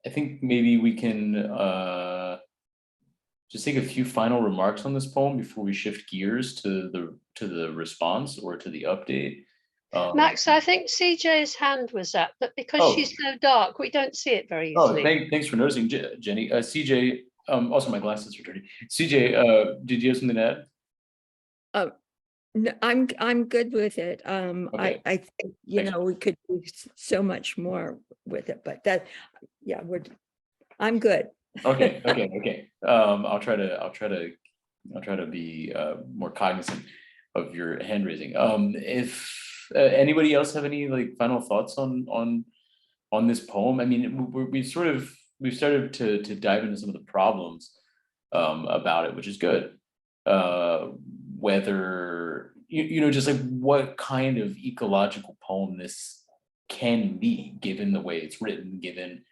A: I think maybe we can just take a few final remarks on this poem before we shift gears to the response or to the update.
C: Max, I think CJ's hand was up, but because she's so dark, we don't see it very easily.
A: Thanks for noticing, Jenny. CJ, also my glasses are dirty. CJ, did you have something to add?
J: No, I'm good with it.
A: Okay.
J: I think, we could do so much more with it, but I'm good.
A: Okay. I'll try to be more cognizant of your hand raising. If anybody else have any like final thoughts on this poem? I mean, we've started to dive into some of the problems about it, which is good. Whether just like what kind of ecological poem this can be, given the way it's written, given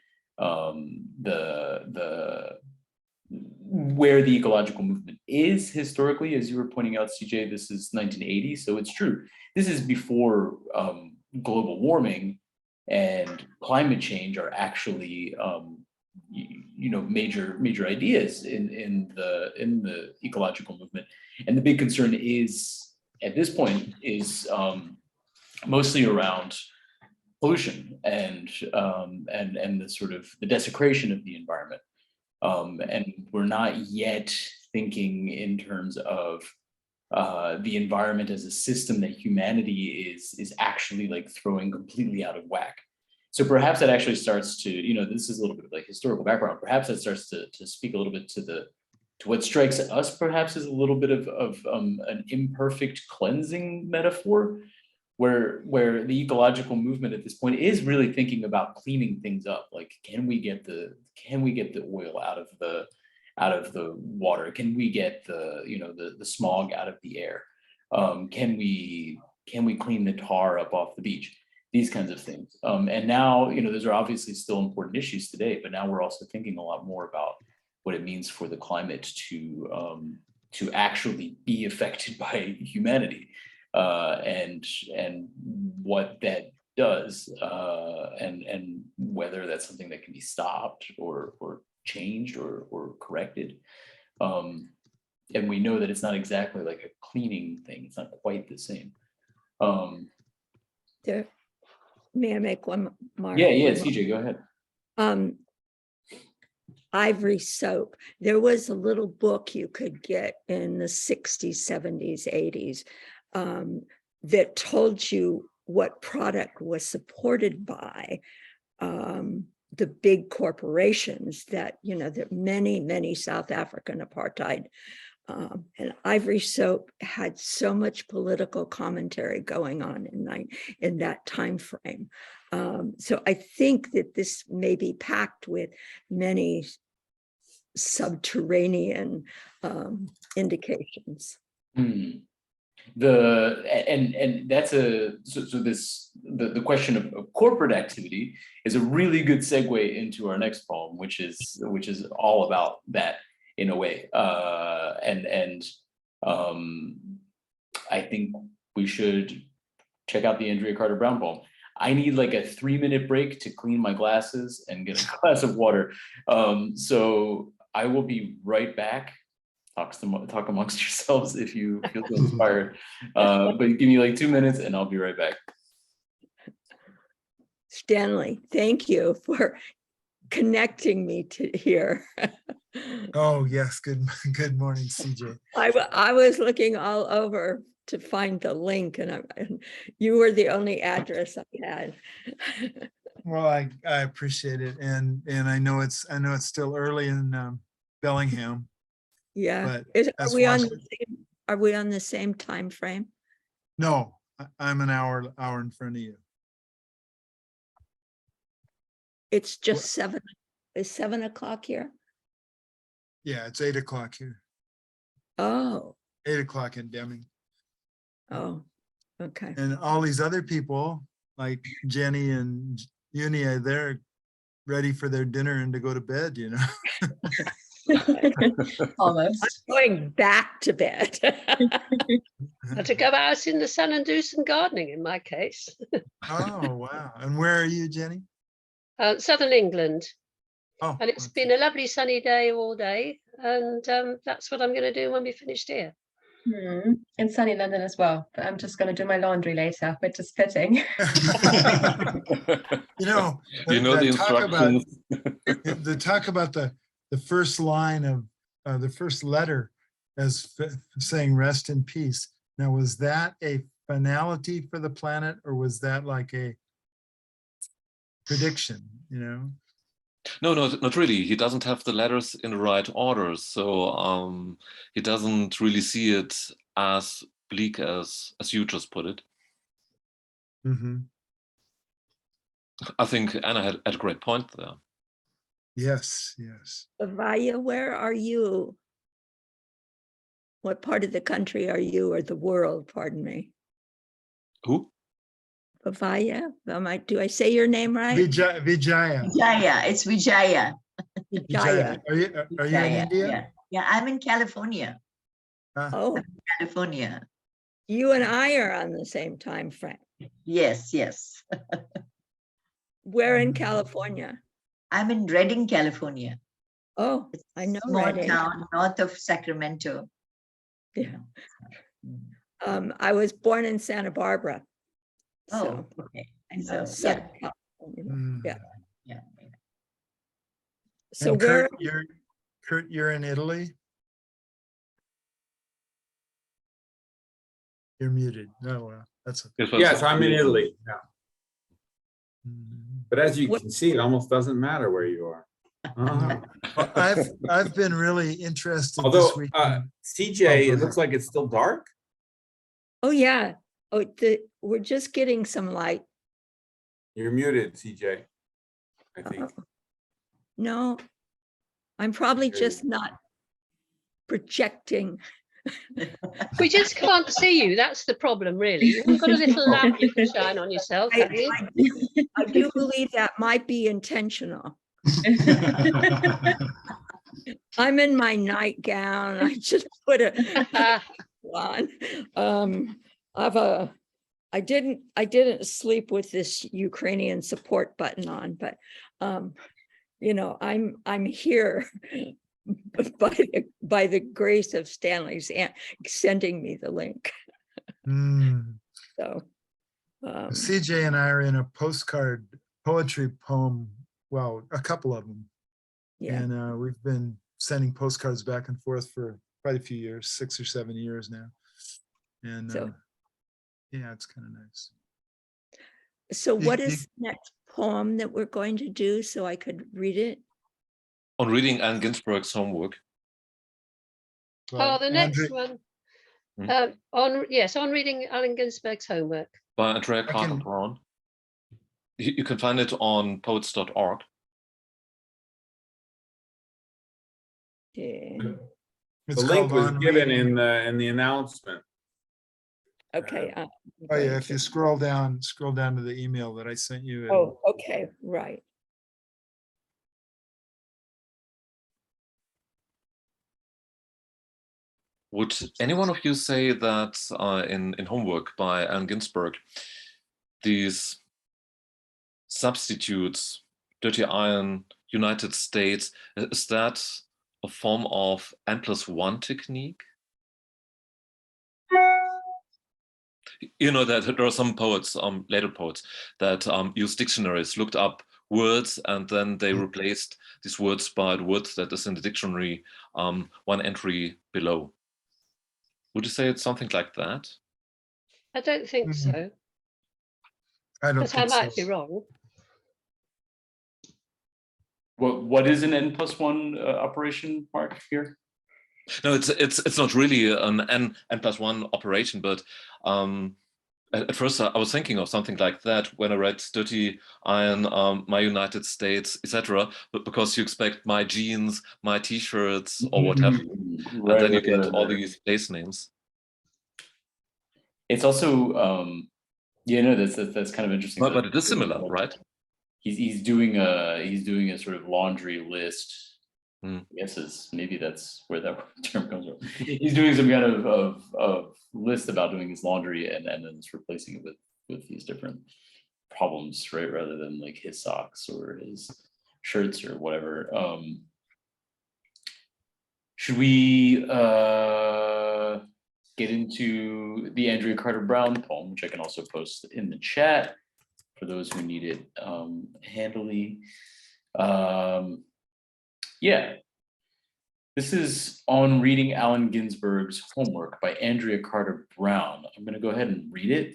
A: where the ecological movement is historically, as you were pointing out, CJ. This is 1980, so it's true. This is before global warming and climate change are actually major ideas in the ecological movement. And the big concern is at this point is mostly around pollution and the sort of the desecration of the environment. And we're not yet thinking in terms of the environment as a system that humanity is actually like throwing completely out of whack. So perhaps that actually starts to, this is a little bit of like historical background. Perhaps that starts to speak a little bit to what strikes us perhaps is a little bit of an imperfect cleansing metaphor, where the ecological movement at this point is really thinking about cleaning things up. Like, can we get the oil out of the water? Can we get the smog out of the air? Can we clean the tar up off the beach? These kinds of things. And now, those are obviously still important issues today, but now we're also thinking a lot more about what it means for the climate to actually be affected by humanity, and what that does, and whether that's something that can be stopped or changed or corrected. And we know that it's not exactly like a cleaning thing. It's not quite the same.
J: May I make one more?
A: Yeah, CJ, go ahead.
J: Ivory soap. There was a little book you could get in the 60s, 70s, 80s that told you what product was supported by the big corporations that, that many South African apartheid. And Ivory soap had so much political commentary going on in that time frame. So I think that this may be packed with many subterranean indications.
A: And that's the question of corporate activity is a really good segue into our next poem, which is all about that in a way. I think we should check out the Andrea Carter Brown poem. I need like a 3-minute break to clean my glasses and get a glass of water. So I will be right back. Talk amongst yourselves if you feel so inspired. But give me like 2 minutes and I'll be right back.
J: Stanley, thank you for connecting me to here.
B: Oh, yes. Good morning, CJ.
J: I was looking all over to find the link and you were the only address I had.
B: Well, I appreciate it. And I know it's still early in Bellingham.
J: Yeah.
B: But
J: Are
B: as
J: we on
B: Washington-
J: are we on the same time frame?
B: No, I'm an hour in front of you.
J: It's just 7. Is 7 o'clock here?
B: Yeah, it's 8 o'clock here.
J: Oh,
B: 8 o'clock in Deming.
J: oh, okay.
B: And all these other people like Jenny and Unia, they're ready for their dinner and to go to bed, you know.
I: Almost.
J: Going back to bed.
C: And to go out in the sun and do some gardening in my case.
B: Oh, wow. And where are you, Jenny?
C: Southern England.
B: Oh,
C: And it's been a lovely sunny day all day. And that's what I'm going to do when we finished here.
I: In sunny London as well, but I'm just going to do my laundry later, which is fitting.
B: You know,
F: You know the instructions.
B: the talk about the first line of the first letter as saying rest in peace. Now, was that a finality for the planet, or was that like a prediction, you know?
F: No, not really. He doesn't have the letters in the right order, so he doesn't really see it as bleak as you just put it.
B: Mm-hmm.
F: I think Anna had a great point there.
B: Yes, yes.
J: Vaya, where are you? What part of the country are you, or the world, pardon me?
F: Who?
J: Vaya, do I say your name right?
B: Vijaya.
G: Vijaya, it's Vijaya.
J: Vijaya.
B: Are you in
G: Vijaya,
B: India?
G: Yeah, yeah, I'm in California.
J: Oh,
G: California.
J: you and I are on the same time frame.
G: Yes, yes.
J: Where in California?
G: I'm in Redding, California.
J: Oh,
G: It's
J: I know
G: a small
J: Redding.
G: town north of Sacramento.
J: Yeah. I was born in Santa Barbara.
G: Oh, okay. So, yeah,
J: Southern California.
B: Mm.
J: Yeah.
G: yeah.
J: So
B: And
J: where?
B: Kurt, you're in Italy? You're muted. Oh, well, that's okay.
H: Yes, I'm in Italy. Yeah.
B: Mhm.
H: But as you
J: What-
H: can see, it almost doesn't matter where you are.
B: Well, I've been really interested
H: Although
B: this week.
H: CJ, it looks like it's still dark.
J: Oh, yeah. Oh, we're just getting some light.
H: You're muted, CJ. I think.
J: No, I'm probably
H: There you
J: just not projecting.
C: We just can't see you. That's the problem, really. You haven't got a little lamp you can shine on yourself, have you?
J: I do believe that might be intentional. I'm in my nightgown. I just put a on. I didn't sleep with this Ukrainian support button on, but you know, I'm here by the grace of Stanley's sending me the link.
B: Mm.
J: So
B: CJ and I are in a postcard poetry poem. Well, a couple of them.
J: yeah.
B: And we've been sending postcards back and forth for quite a few years, 6 or 7 years now. And
J: So-
B: yeah, it's kind of nice.
J: So what
B: you-
J: is the next poem that we're going to do so I could read it?
F: On reading Anne Ginsberg's homework.
C: Oh, the next
B: Andrea-
C: one. On reading Allen Ginsberg's homework.
F: By Andrea
B: I can-
F: Carter-Braun. You can find it on poets.org.
J: Yeah.
B: It's
H: The link
B: called
H: was
B: On
H: given
B: Reading.
H: in the announcement.
J: Okay.
B: Oh yeah, if you scroll down to the email that I sent you.
J: Oh, okay, right.
F: Would any one of you say that in homework by Allen Ginsberg, these substitutes dirty iron, United States. Is that a form of N+1 technique? You know that there are some poets, later poets, that use dictionaries, looked up words, and then they replaced these words by the word that is in the dictionary one entry below. Would you say it's something like that?
C: I don't think
B: Mhm.
C: so,
B: I don't
C: but I
B: think so.
C: might be wrong.
A: What is an N+1 operation, Mark, here?
F: No, it's not really an N+1 operation, but at first I was thinking of something like that when I read dirty iron, my United States, etc. But because you expect my jeans, my T-shirts, or what have you, and then you get all these place names.
A: It's also yeah, no, that's kind of interesting.
F: But it is similar, right?
A: He's doing a sort of laundry list.
F: Hmm.
A: I guess maybe that's where that term comes from. He's doing some kind of list about doing his laundry and then it's replacing it with these different problems, right? Rather than like his socks or his shirts or whatever. Should we get into the Andrea Carter Brown poem, which I can also post in the chat for those who need it handily. Yeah, this is on reading Allen Ginsberg's Homework by Andrea Carter Brown. I'm going to go ahead and read it, and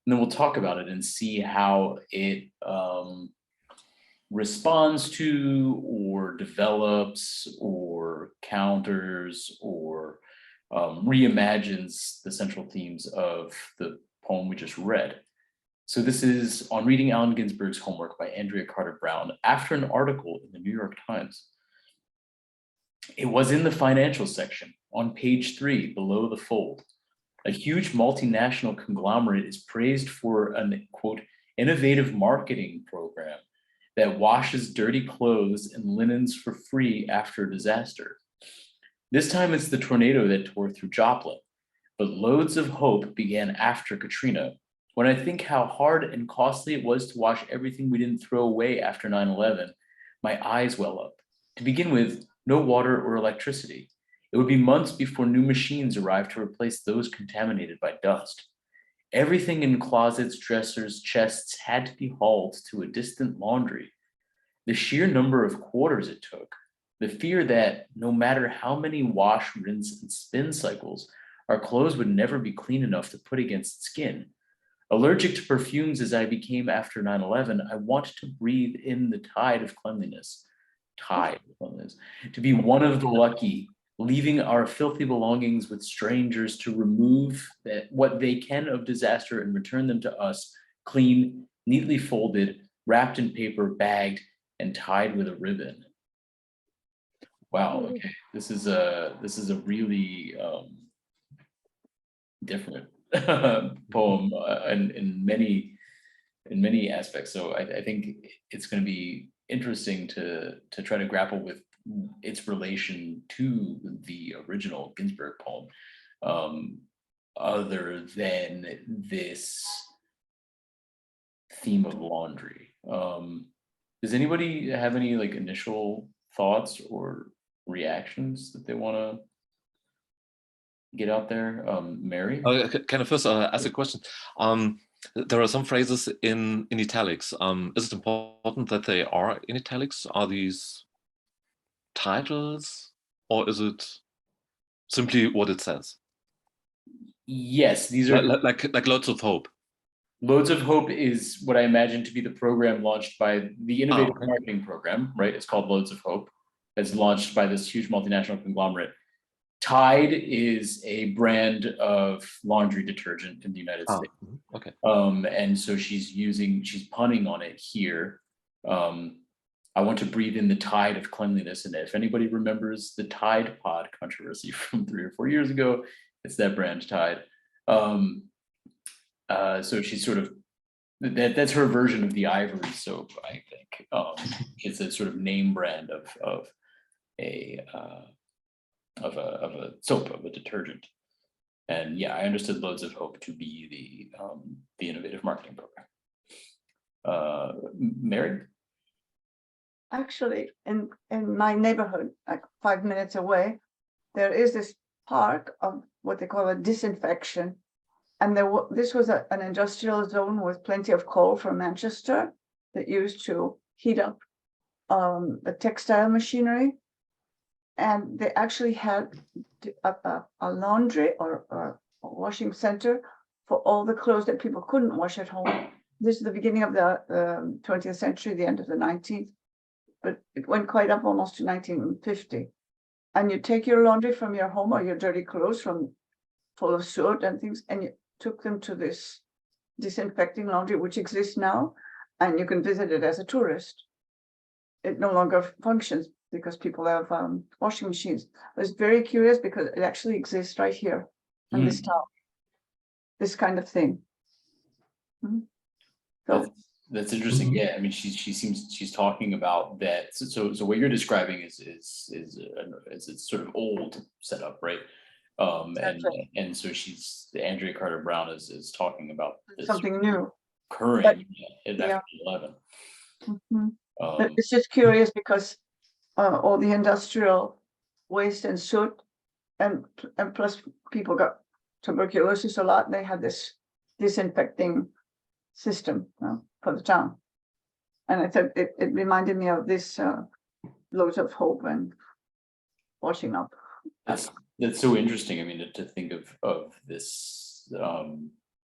A: then we'll talk about it and see how it responds to or develops or counters or reimagines the central themes of the poem we just read. So this is on reading Allen Ginsberg's Homework by Andrea Carter Brown after an article in the New York Times. It was in the financial section on page 3 below the fold. A huge multinational conglomerate is praised for an, quote, innovative marketing program that washes dirty clothes and linens for free after a disaster. This time it's the tornado that tore through Joplin, but loads of hope began after Katrina. When I think how hard and costly it was to wash everything we didn't throw away after 9/11, my eyes well up. To begin with, no water or electricity. It would be months before new machines arrived to replace those contaminated by dust. Everything in closets, dressers, chests had to be hauled to a distant laundry. The sheer number of quarters it took, the fear that no matter how many wash, rinse, and spin cycles, our clothes would never be clean enough to put against skin. Allergic to perfumes as I became after 9/11, I wanted to breathe in the tide of cleanliness. To be one of the lucky, leaving our filthy belongings with strangers to remove what they can of disaster and return them to us, clean, neatly folded, wrapped in paper, bagged, and tied with a ribbon. Wow, okay. This is a really different poem in many aspects. So I think it's going to be interesting to try to grapple with its relation to the original Ginsberg poem, other than this theme of laundry. Does anybody have any like initial thoughts or reactions that they want to get out there? Mary?
F: Can I first ask a question? There are some phrases in italics. Is it important that they are in italics? Are these titles, or is it simply what it says?
A: Yes, these are
F: like Loads of Hope.
A: Loads of Hope is what I imagine to be the program launched by the Innovative
F: okay.
A: Marketing Program, right? It's called Loads of Hope. It's launched by this huge multinational conglomerate. Tide is a brand of laundry detergent in the United States.
F: Okay.
A: And so she's punning on it here. I want to breathe in the tide of cleanliness. And if anybody remembers the Tide Pod controversy from 3 or 4 years ago, it's that brand Tide. So she's sort of, that's her version of the Ivory soap, I think. It's a sort of name brand of a soap, of a detergent. And yeah, I understood Loads of Hope to be the Innovative Marketing Program. Mary?
E: Actually, in my neighborhood, like 5 minutes away, there is this park of what they call a disinfection. And this was an industrial zone with plenty of coal from Manchester that used to heat up the textile machinery. And they actually had a laundry or a washing center for all the clothes that people couldn't wash at home. This is the beginning of the 20th century, the end of the 19th, but it went quite up almost to 1950. And you take your laundry from your home or your dirty clothes from full of soot and things, and you took them to this disinfecting laundry, which exists now, and you can visit it as a tourist. It no longer functions because people have washing machines. I was very curious because it actually exists right here in this town, this kind of thing. So
A: that's interesting. Yeah, I mean, she's talking about that. So what you're describing is a sort of old setup, right? And so Andrea Carter Brown is talking about this
E: something new,
A: current after 11.
E: But it's just curious because all the industrial waste and soot, and plus people got tuberculosis a lot. They had this disinfecting system for the town, and I thought it reminded me of this loads of hope and washing up.
A: That's so interesting. I mean, to think of this,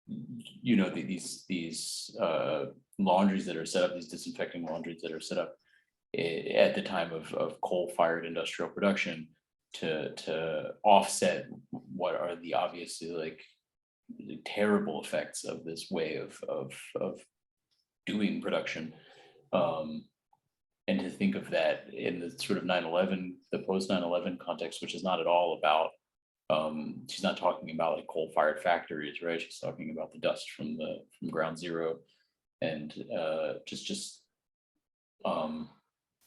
A: you know, these laundries that are set up, these disinfecting laundries that are set up at the time of coal-fired industrial production to offset what are the obviously like terrible effects of this way of doing production. And to think of that in the sort of 9/11, the post 9/11 context, which is not at all about, she's not talking about like coal-fired factories, right? She's talking about the dust from ground zero, and I'm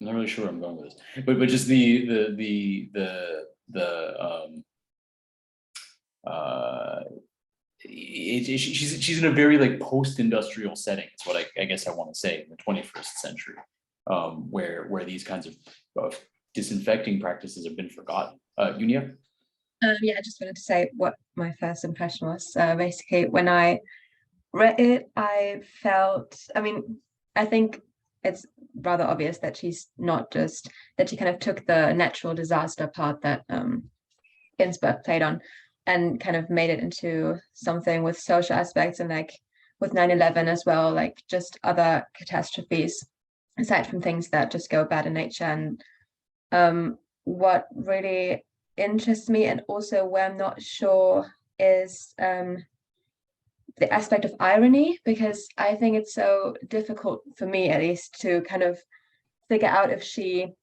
A: not really sure where I'm going with this, but just she's in a very like post-industrial setting. It's what I guess I want to say in the 21st century. Where these kinds of disinfecting practices have been forgotten. Unia?
I: Yeah, I just wanted to say what my first impression was. Basically, when I read it, I felt, I mean, I think it's rather obvious that she's not just, that she kind of took the natural disaster part that Ginsberg played on and kind of made it into something with social aspects, and like with 9/11 as well, like just other catastrophes aside from things that just go bad in nature. And what really interests me, and also where I'm not sure, is the aspect of irony, because I think it's so difficult for me, at least, to kind of figure out if she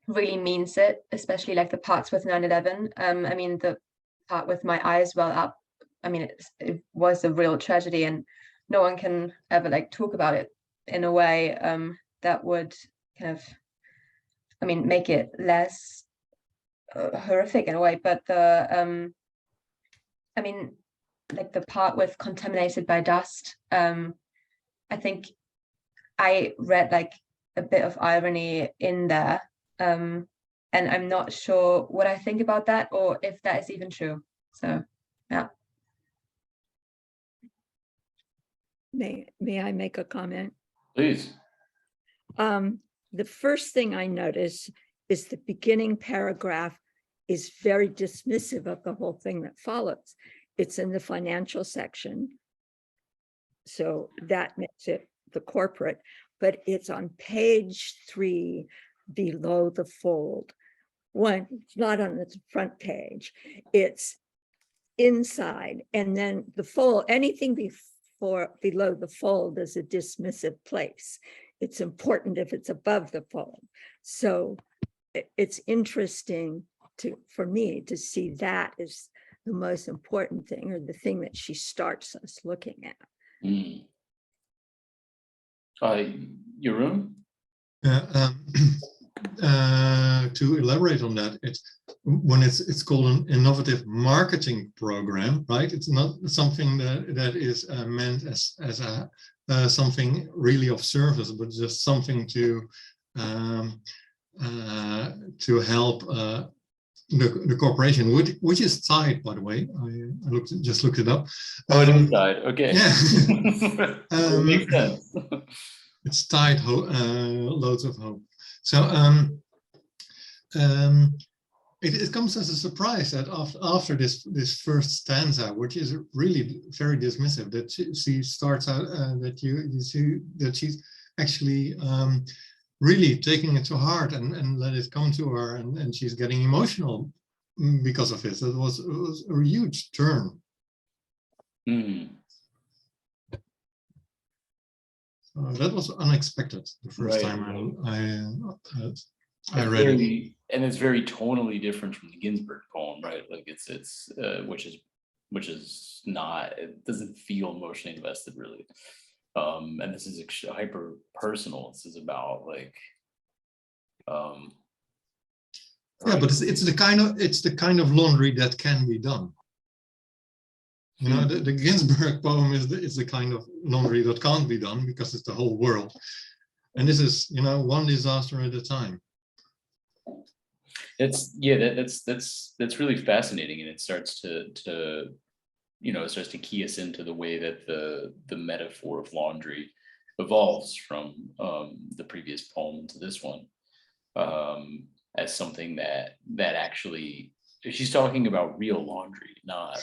I: really means it, especially like the parts with 9/11. I mean, the part with my eyes well up, I mean, it was a real tragedy, and no one can ever like talk about it in a way that would kind of, I mean, make it less horrific in a way. But the, I mean, like the part with contaminated by dust, I think I read like a bit of irony in there. And I'm not sure what I think about that, or if that is even true. So, yeah.
J: May I make a comment?
A: Please.
J: The first thing I notice is the beginning paragraph is very dismissive of the whole thing that follows. It's in the financial section, so that makes it the corporate, but it's on page 3 below the fold. It's not on the front page, it's inside, and then the fold, anything below the fold is a dismissive place. It's important if it's above the fold. So it's interesting for me to see that is the most important thing, or the thing that she starts us looking at.
A: Jeroen?
K: To elaborate on that, it's called an innovative marketing program, right? It's not something that is meant as a something really of service, but just something to help the corporation, which is tied, by the way. I just looked it up.
A: Oh, it is tied. Okay.
K: Yeah.
A: It makes sense.
K: It's tied, loads of hope. So it comes as a surprise that after this first stanza, which is really very dismissive, that she starts out that you see that she's actually really taking it to heart and let it come to her, and she's getting emotional because of it. It was a huge turn.
A: Mm.
K: That was unexpected the first
A: Right.
K: time I
A: It's
K: read it.
A: very, and it's very tonally different from the Ginsberg poem, right? Like it's which is not, it doesn't feel emotionally invested really. And this is hyper personal. This is about like
K: yeah, but it's the kind of laundry that can be done. You know, the Ginsberg poem is the kind of laundry that can't be done because it's the whole world. And this is, you know, one disaster at a time.
A: It's, yeah, that's really fascinating, and it starts to you know, it starts to key us into the way that the metaphor of laundry evolves from the previous poem to this one, as something that actually, she's talking about real laundry, not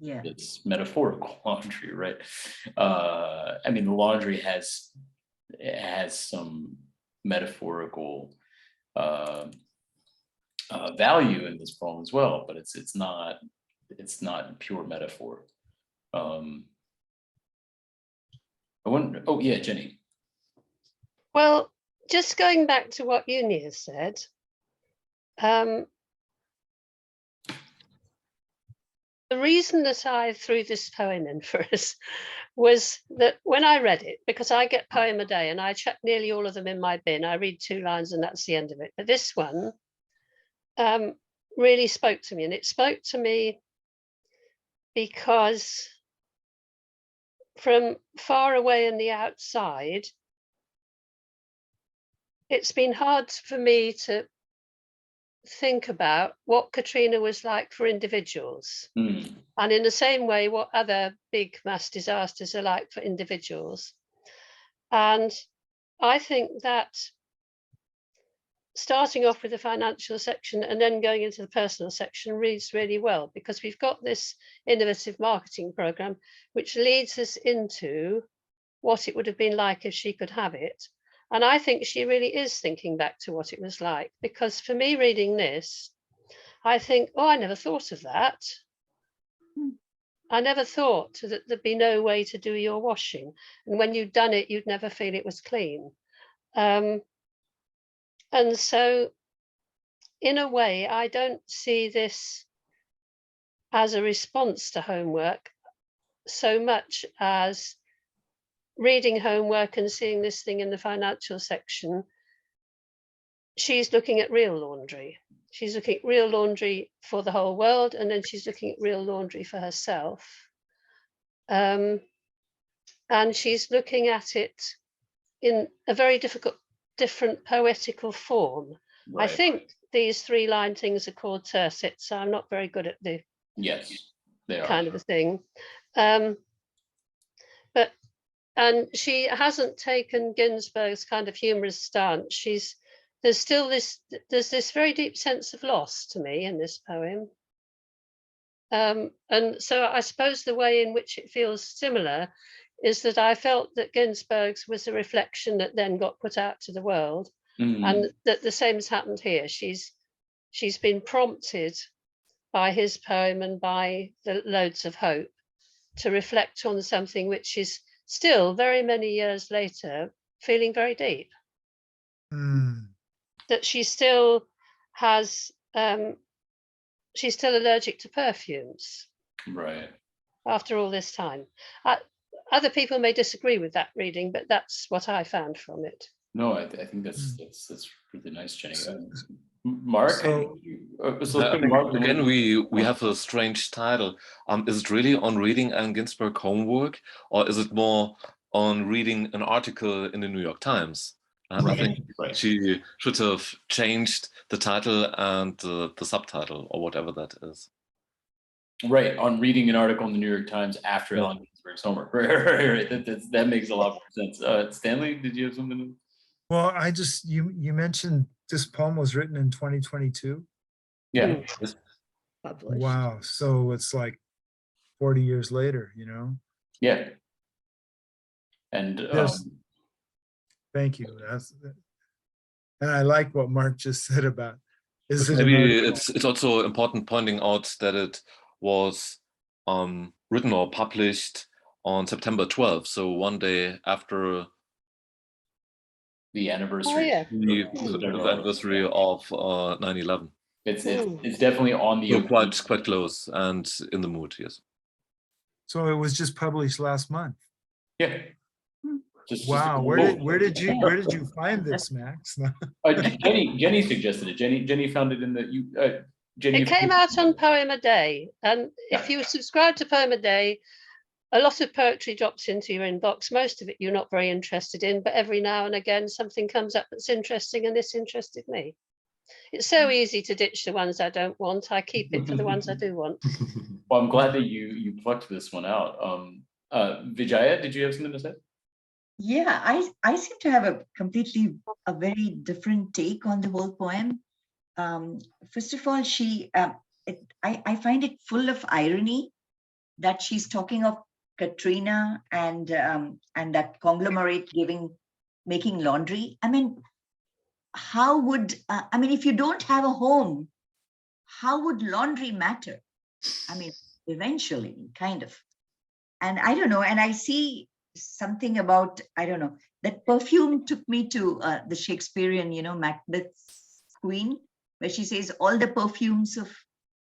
G: Yeah.
A: it's metaphorical laundry, right? I mean, the laundry has some metaphorical value in this poem as well, but it's not pure metaphor. I wonder, oh yeah, Jenny.
C: Well, just going back to what Unia said, the reason that I threw this poem in for us was that when I read it, because I get poem a day and I check nearly all of them in my bin, I read 2 lines and that's the end of it. But this one really spoke to me, and it spoke to me because from far away in the outside, it's been hard for me to think about what Katrina was like for individuals.
A: Mm.
C: And in the same way, what other big mass disasters are like for individuals. And I think that starting off with the financial section and then going into the personal section reads really well, because we've got this innovative marketing program, which leads us into what it would have been like if she could have it. And I think she really is thinking back to what it was like, because for me reading this, I think, oh, I never thought of that. I never thought that there'd be no way to do your washing. And when you'd done it, you'd never feel it was clean. And so in a way, I don't see this as a response to homework so much as reading homework and seeing this thing in the financial section. She's looking at real laundry. She's looking at real laundry for the whole world, and then she's looking at real laundry for herself. And she's looking at it in a very different poetical form.
A: Right.
C: I think these 3-line things are called tercets, so I'm not very good at the
A: Yes, they are.
C: kind of a thing. And she hasn't taken Ginsberg's kind of humorous stance. There's this very deep sense of loss to me in this poem. And so I suppose the way in which it feels similar is that I felt that Ginsberg's was a reflection that then got put out to the world, and that the same has happened here. She's been prompted by his poem and by the Loads of Hope to reflect on something which is still very many years later feeling very deep. That she still has, she's still allergic to perfumes.
A: Right.
C: After all this time. Other people may disagree with that reading, but that's what I found from it.
A: No, I think that's really nice, Jenny. Mark?
B: So-
A: So let's go to Mark, and
F: Again,
A: then
F: we have a strange title. Is it really on reading Allen Ginsberg homework, or is it more on reading an article in the New York Times? I think
A: Right.
F: she should have changed the title and the subtitle or whatever that is.
A: Right, on reading an article in the New York Times after
F: Yeah.
A: Allen Ginsberg's homework. Right. That makes a lot more sense. Stanley, did you have something?
B: Well, you mentioned this poem was written in 2022.
A: Yeah.
J: Published.
B: Wow. So it's like 40 years later,
A: Yeah. And
B: Yes. Thank you. And I like what Mark just said about, is it an
F: Maybe
B: article?
F: it's also important pointing out that it was written or published on September 12th, so one day after
A: the anniversary.
F: the anniversary of 9/11.
A: It's definitely on the
F: So quite close and in the mood, yes.
B: So it was just published last month.
A: Yeah.
B: Wow. Where did you find this, Max?
A: Jenny suggested it. Jenny found it in the Jenny.
C: It came out on Poem a Day, and if you subscribe to Poem a Day, a lot of poetry drops into your inbox. Most of it you're not very interested in, but every now and again something comes up that's interesting, and this interested me. It's so easy to ditch the ones I don't want. I keep it for the ones I do want.
A: Well, I'm glad that you plucked this one out. Vijaya, did you have something to say?
G: Yeah, I seem to have a very different take on the whole poem. First of all, I find it full of irony that she's talking of Katrina and that conglomerate making laundry. I mean, if you don't have a home, how would laundry matter? I mean, eventually, kind of. And I don't know, and I see something about, I don't know, that perfume took me to the Shakespearean, Macbeth's queen, where she says all the perfumes of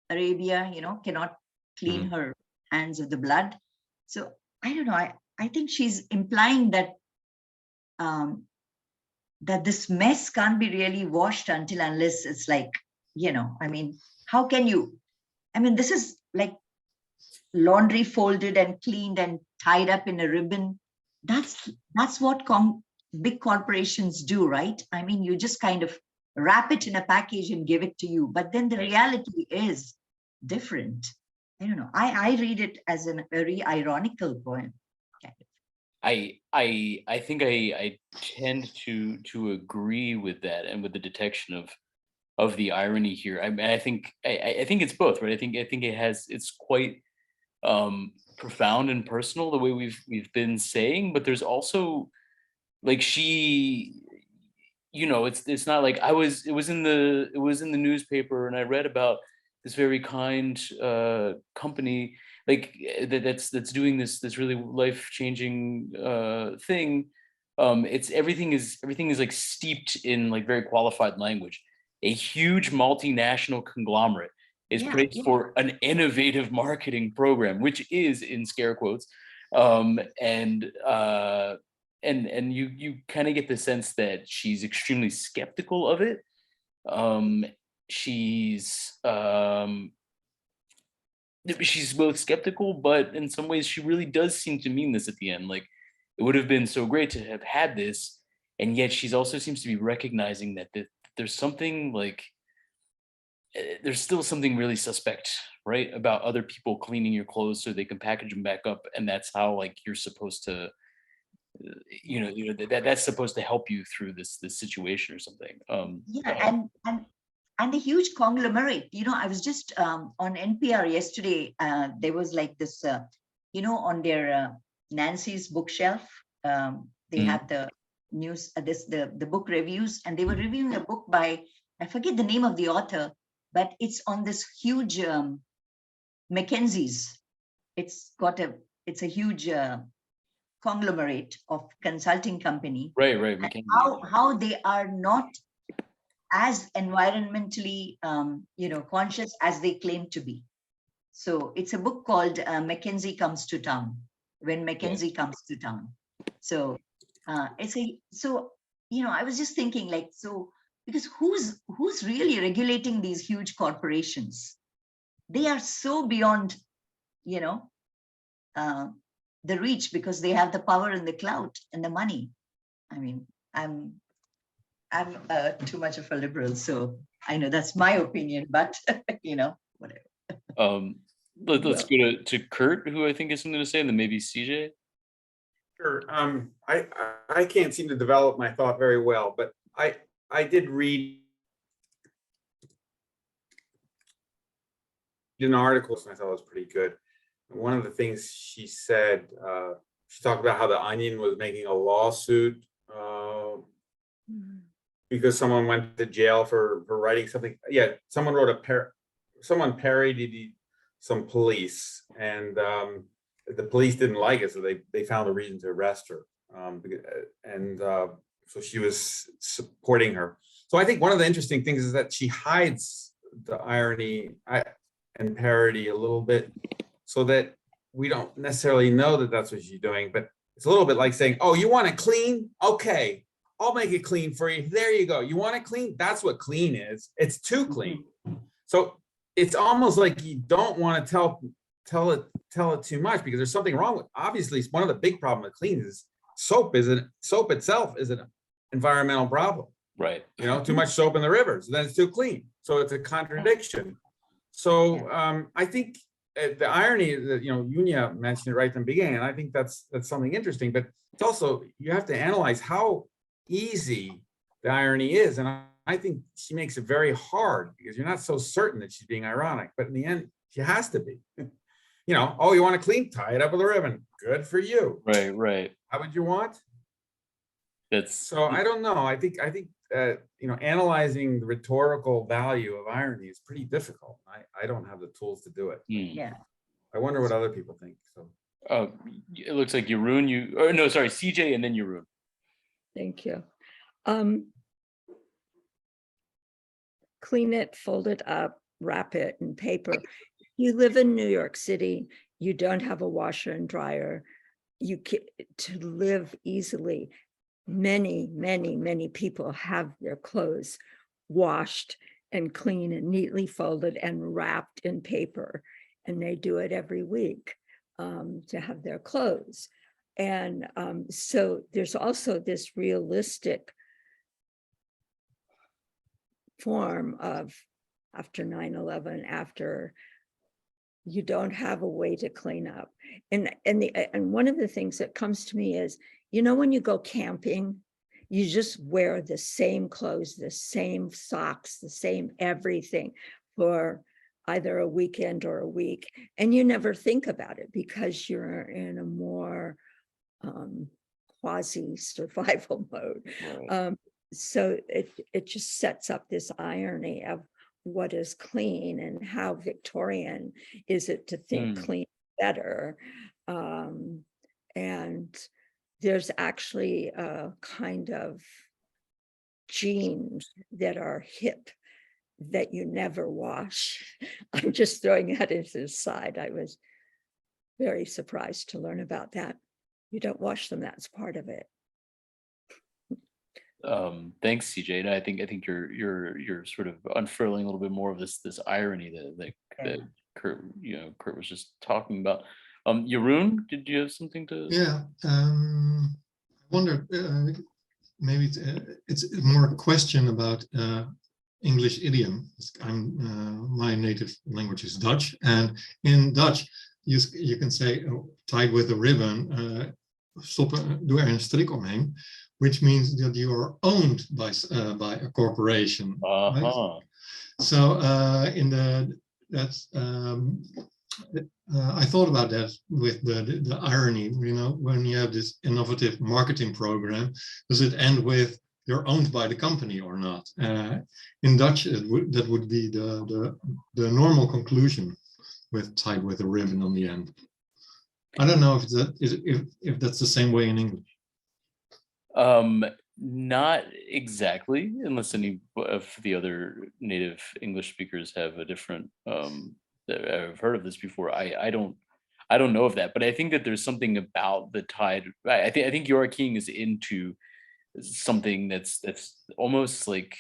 G: Arabia, cannot clean her hands of the blood. So I don't know, I think she's implying that that this mess can't be really washed unless it's like, I mean, how can you, I mean, this is like laundry folded and cleaned and tied up in a ribbon. That's what big corporations do, right? I mean, you just kind of wrap it in a package and give it to you, but then the reality is different. I don't know. I read it as a very ironical poem.
A: I think I tend to agree with that and with the detection of the irony here. I mean, I think it's both, right? I think it's quite profound and personal the way we've been saying, but there's also like it's not like it was in the newspaper and I read about this very kind company like that's doing this really life-changing thing. It's everything is like steeped in like very qualified language. A huge multinational conglomerate is praised for an innovative marketing program, which is in scare quotes. And you kind of get the sense that she's extremely skeptical of it. She's both skeptical, but in some ways she really does seem to mean this at the end. Like, it would have been so great to have had this, and yet she's also seems to be recognizing that there's something like there's still something really suspect, right, about other people cleaning your clothes so they can package them back up, and that's how like you're supposed to that's supposed to help you through this situation or something.
G: And the huge conglomerate, I was just on NPR yesterday, there was like this, on their Nancy's bookshelf, they had the news, the book reviews, and they were reviewing a book by, I forget the name of the author, but it's on this huge Mackenzie's. It's a huge conglomerate of consulting company.
A: Right.
G: How they are not as environmentally conscious as they claim to be. So it's a book called Mackenzie Comes to Town, When Mackenzie Comes to Town. So I was just thinking, like, so because who's really regulating these huge corporations? They are so beyond, you know, the reach, because they have the power and the clout and the money. I mean, I'm too much of a liberal, so I know that's my opinion, but you know, whatever.
A: Let's go to Kurt, who I think has something to say, and then maybe CJ.
H: Sure. I can't seem to develop my thought very well, but I did read an article and I thought it was pretty good. One of the things she said, she talked about how the Onion was making a lawsuit because someone went to jail for writing something. Yeah, someone wrote someone parodied some police, and the police didn't like it, so they found a reason to arrest her. So she was supporting her. So I think one of the interesting things is that she hides the irony and parody a little bit, so that we don't necessarily know that that's what she's doing. But it's a little bit like saying, "Oh, you want it clean? Okay, I'll make it clean for you. There you go. You want it clean? That's what clean is. It's too clean." So it's almost like you don't want to tell it too much, because there's something wrong with. Obviously, one of the big problems with clean is soap itself is an environmental problem.
A: Right.
H: You know, too much soap in the rivers, then it's too clean. So it's a contradiction. So I think the irony that, you know, Yunya mentioned it right from the beginning, and I think that's something interesting. But it's also, you have to analyze how easy the irony is, and I think she makes it very hard, because you're not so certain that she's being ironic, but in the end, she has to be. You know, oh, you want to clean? Tie it up with a ribbon. Good for you.
A: Right.
H: How would you want?
A: That's
H: So I don't know. I think you know, analyzing the rhetorical value of irony is pretty difficult. I don't have the tools to do it.
G: Yeah.
H: I wonder what other people think. So
A: it looks like Jeroen, sorry, CJ, and then Jeroen.
J: Thank you. Clean it, fold it up, wrap it in paper. You live in New York City, you don't have a washer and dryer. To live easily, many people have their clothes washed and clean and neatly folded and wrapped in paper, and they do it every week to have their clothes. And so there's also this realistic form of, after 9/11, after you don't have a way to clean up. And one of the things that comes to me is, you know, when you go camping, you just wear the same clothes, the same socks, the same everything for either a weekend or a week, and you never think about it because you're in a more quasi survival mode.
A: Right.
J: So it just sets up this irony of what is clean and how Victorian is it to think clean better. And there's actually a kind of jeans that are hip that you never wash. I'm just throwing that into the side. I was very surprised to learn about that. You don't wash them, that's part of it.
A: Thanks, CJ. And I think you're sort of unfurling a little bit more of this irony that Kurt was just talking about. Jeroen, did you have something to?
K: Yeah, I wonder, maybe it's more a question about English idiom. My native language is Dutch, and in Dutch you can say tied with a ribbon, doe er een strik omheen, which means that you are owned by a corporation. Right? So I thought about that with the irony, you know, when you have this innovative marketing program, does it end with you're owned by the company or not? In Dutch, that would be the normal conclusion, with tied with a ribbon on the end. I don't know if that's the same way in English.
A: Not exactly, unless any of the other native English speakers have a different. I've heard of this before. I don't know of that, but I think that there's something about the tide. I think Joachim is into something that's almost like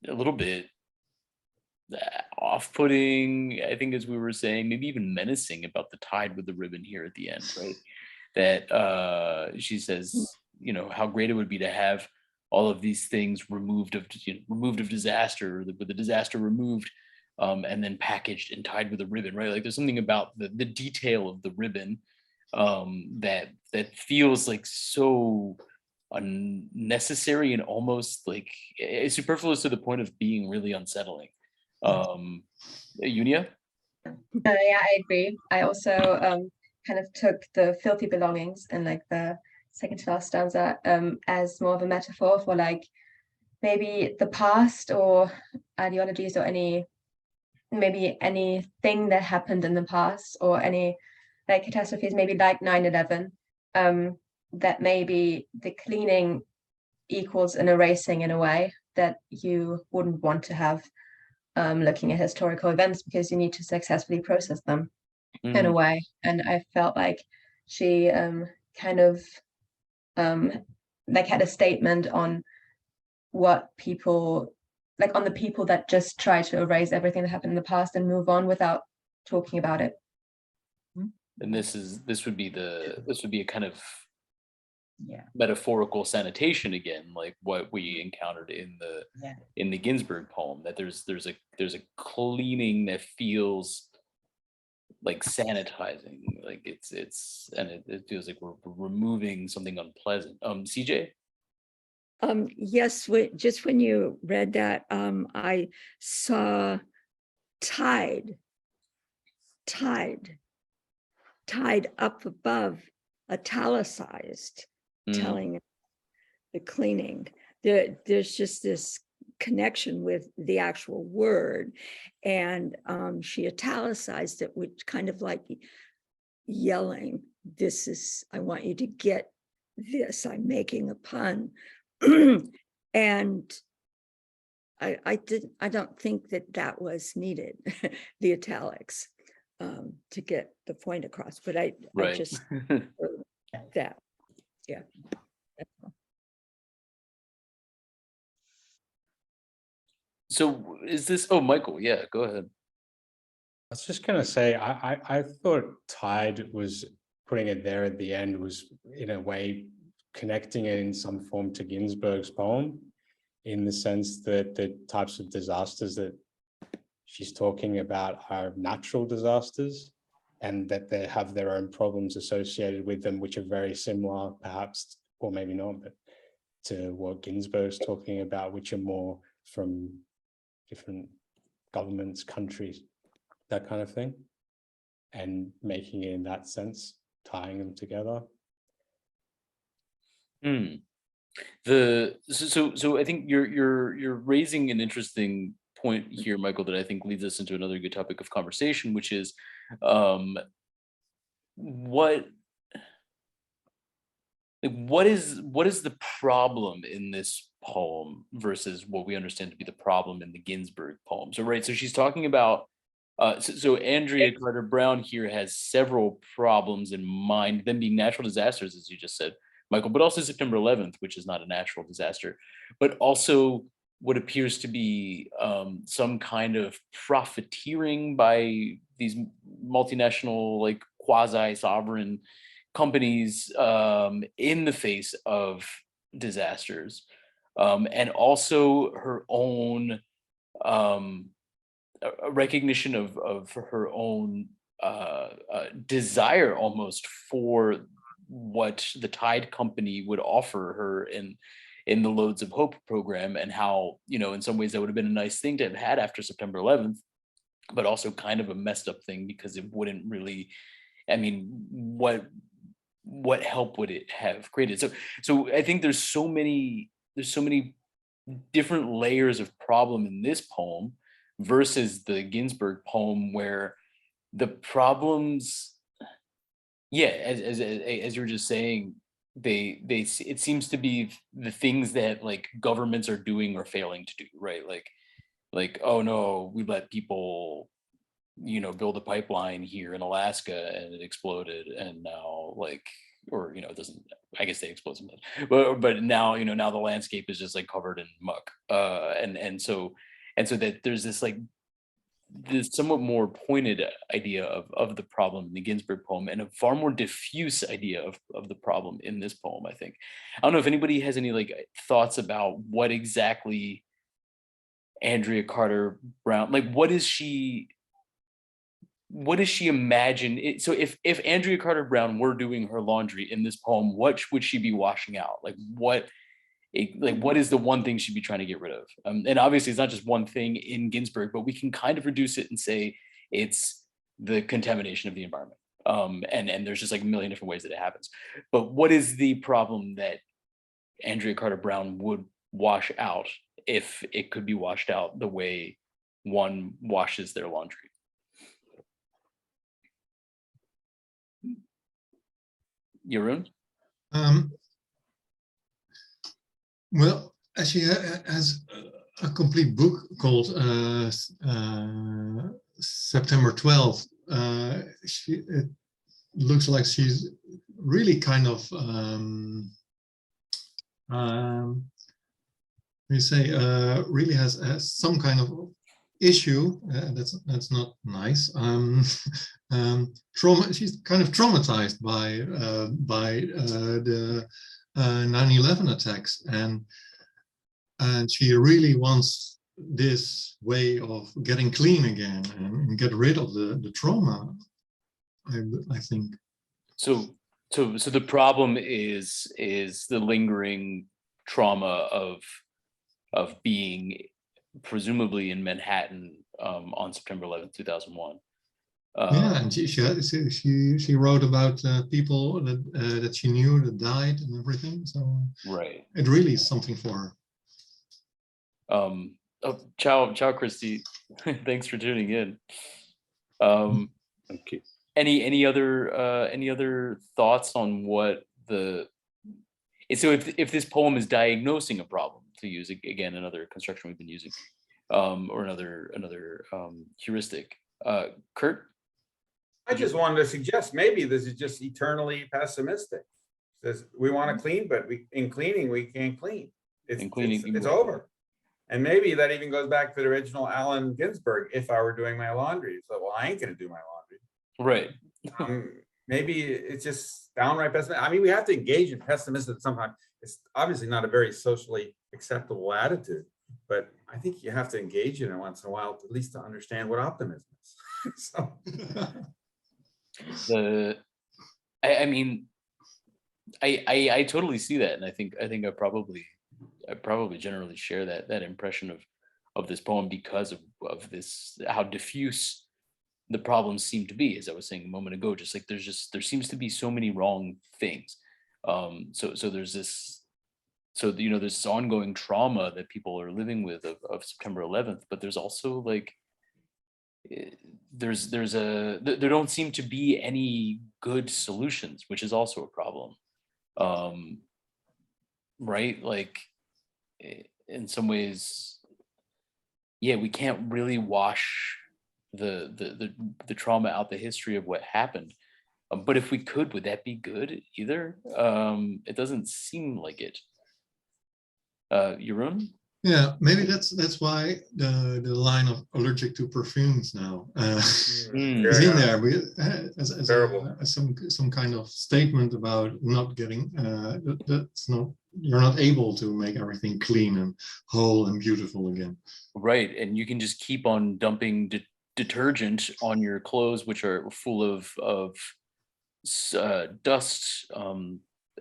A: a little bit off-putting, I think, as we were saying, maybe even menacing about the tied with the ribbon here at the end, right? That she says, you know, how great it would be to have all of these things removed of, you know, removed of disaster, or with the disaster removed, and then packaged and tied with a ribbon, right? Like there's something about the detail of the ribbon that feels like so unnecessary and almost like superfluous to the point of being really unsettling. Unia?
I: Yeah, I agree. I also kind of took the filthy belongings in like the second to last stanza as more of a metaphor for like maybe the past or ideologies or maybe anything that happened in the past or any like catastrophes, maybe like 9/11, that maybe the cleaning equals an erasing in a way that you wouldn't want to have looking at historical events, because you need to successfully process them in a way. And I felt like she kind of like had a statement on what people like on the people that just try to erase everything that happened in the past and move on without talking about it.
A: And this would be a kind of
G: Yeah.
A: metaphorical sanitation again, like what we encountered in
G: Yeah.
A: the Ginsberg poem, that there's a cleaning that feels like sanitizing, like it's and it feels like we're removing something unpleasant. CJ?
J: Yes, just when you read that, I saw tied up above, italicized, telling the cleaning. There's just this connection with the actual word, and she italicized it, which kind of like yelling, "This is, I want you to get this, I'm making a pun." And I don't think that was needed, the italics, to get the point across, but I just that, yeah.
A: So is this, oh, Michael, yeah, go ahead.
M: I was just gonna say, I thought tied was putting it there at the end was in a way connecting it in some form to Ginsberg's poem, in the sense that the types of disasters that she's talking about are natural disasters, and that they have their own problems associated with them, which are very similar, perhaps, or maybe not, but to what Ginsberg's talking about, which are more from different governments, countries, that kind of thing, and making it in that sense, tying them together.
A: So I think you're raising an interesting point here, Michael, that I think leads us into another good topic of conversation, which is what is the problem in this poem versus what we understand to be the problem in the Ginsberg poem. So right, so she's talking about so Andrea Carter Brown here has several problems in mind, them being natural disasters, as you just said, Michael, but also September 11th, which is not a natural disaster, but also what appears to be some kind of profiteering by these multinational, like quasi-sovereign companies in the face of disasters, and also her own a recognition of her own desire almost for what the Tide Company would offer her in the Loads of Hope program, and how, you know, in some ways that would have been a nice thing to have had after September 11th, but also kind of a messed up thing because it wouldn't really, I mean, what help would it have created? So I think there's so many different layers of problem in this poem versus the Ginsberg poem, where the problems, yeah, as you were just saying, it seems to be the things that like governments are doing or failing to do, right? Like, oh no, we let people, you know, build a pipeline here in Alaska and it exploded, and now like or it doesn't. I guess they explode sometimes, but now now the landscape is just like covered in muck, and so that there's this like this somewhat more pointed idea of the problem in the Ginsberg poem, and a far more diffuse idea of the problem in this poem, I think. I don't know if anybody has any like thoughts about what exactly Andrea Carter Brown, like what does she imagine? So if Andrea Carter Brown were doing her laundry in this poem, what would she be washing out? Like what is the one thing she'd be trying to get rid of? And obviously it's not just one thing in Ginsberg, but we can kind of reduce it and say it's the contamination of the environment. And there's just like a million different ways that it happens. But what is the problem that Andrea Carter Brown would wash out if it could be washed out the way one washes their laundry? Jeroen?
K: Well, she has a complete book called September 12th. It looks like she's really kind of really has some kind of issue that's not nice. Trauma. She's kind of traumatized by the 9/11 attacks, and she really wants this way of getting clean again and get rid of the trauma. I think.
A: So the problem is the lingering trauma of being presumably in Manhattan on September 11th, 2001.
K: Yeah, and she wrote about people that she knew that died and everything. So
A: right,
K: it really is something for her.
A: Ciao, Christy. Thanks for tuning in.
L: Thank you.
A: Any other thoughts on what so if this poem is diagnosing a problem, to use again another construction we've been using, or another heuristic, Kurt?
H: I just wanted to suggest maybe this is just eternally pessimistic. Says we want to clean, but in cleaning we can't clean. It's over. And maybe that even goes back to the original Allen Ginsberg. If I were doing my laundry, so well, I ain't going to do my laundry.
A: Right.
H: Maybe it's just downright pessimistic. I mean, we have to engage in pessimism sometimes. It's obviously not a very socially acceptable attitude, but I think you have to engage in it once in a while, at least to understand what optimism is.
A: I mean, I totally see that, and I think I probably generally share that impression of this poem because of this, how diffuse the problems seem to be, as I was saying a moment ago. Just like there seems to be so many wrong things. So there's this, there's this ongoing trauma that people are living with of September 11th, but there's also like there don't seem to be any good solutions, which is also a problem. Right? Like in some ways, yeah, we can't really wash the trauma out, the history of what happened. But if we could, would that be good either? It doesn't seem like it. Jeroen?
K: Yeah, maybe that's why the line of allergic to perfumes now is in there as some kind of statement about not getting you're not able to make everything clean and whole and beautiful again.
A: Right, and you can just keep on dumping detergent on your clothes, which are full of dust,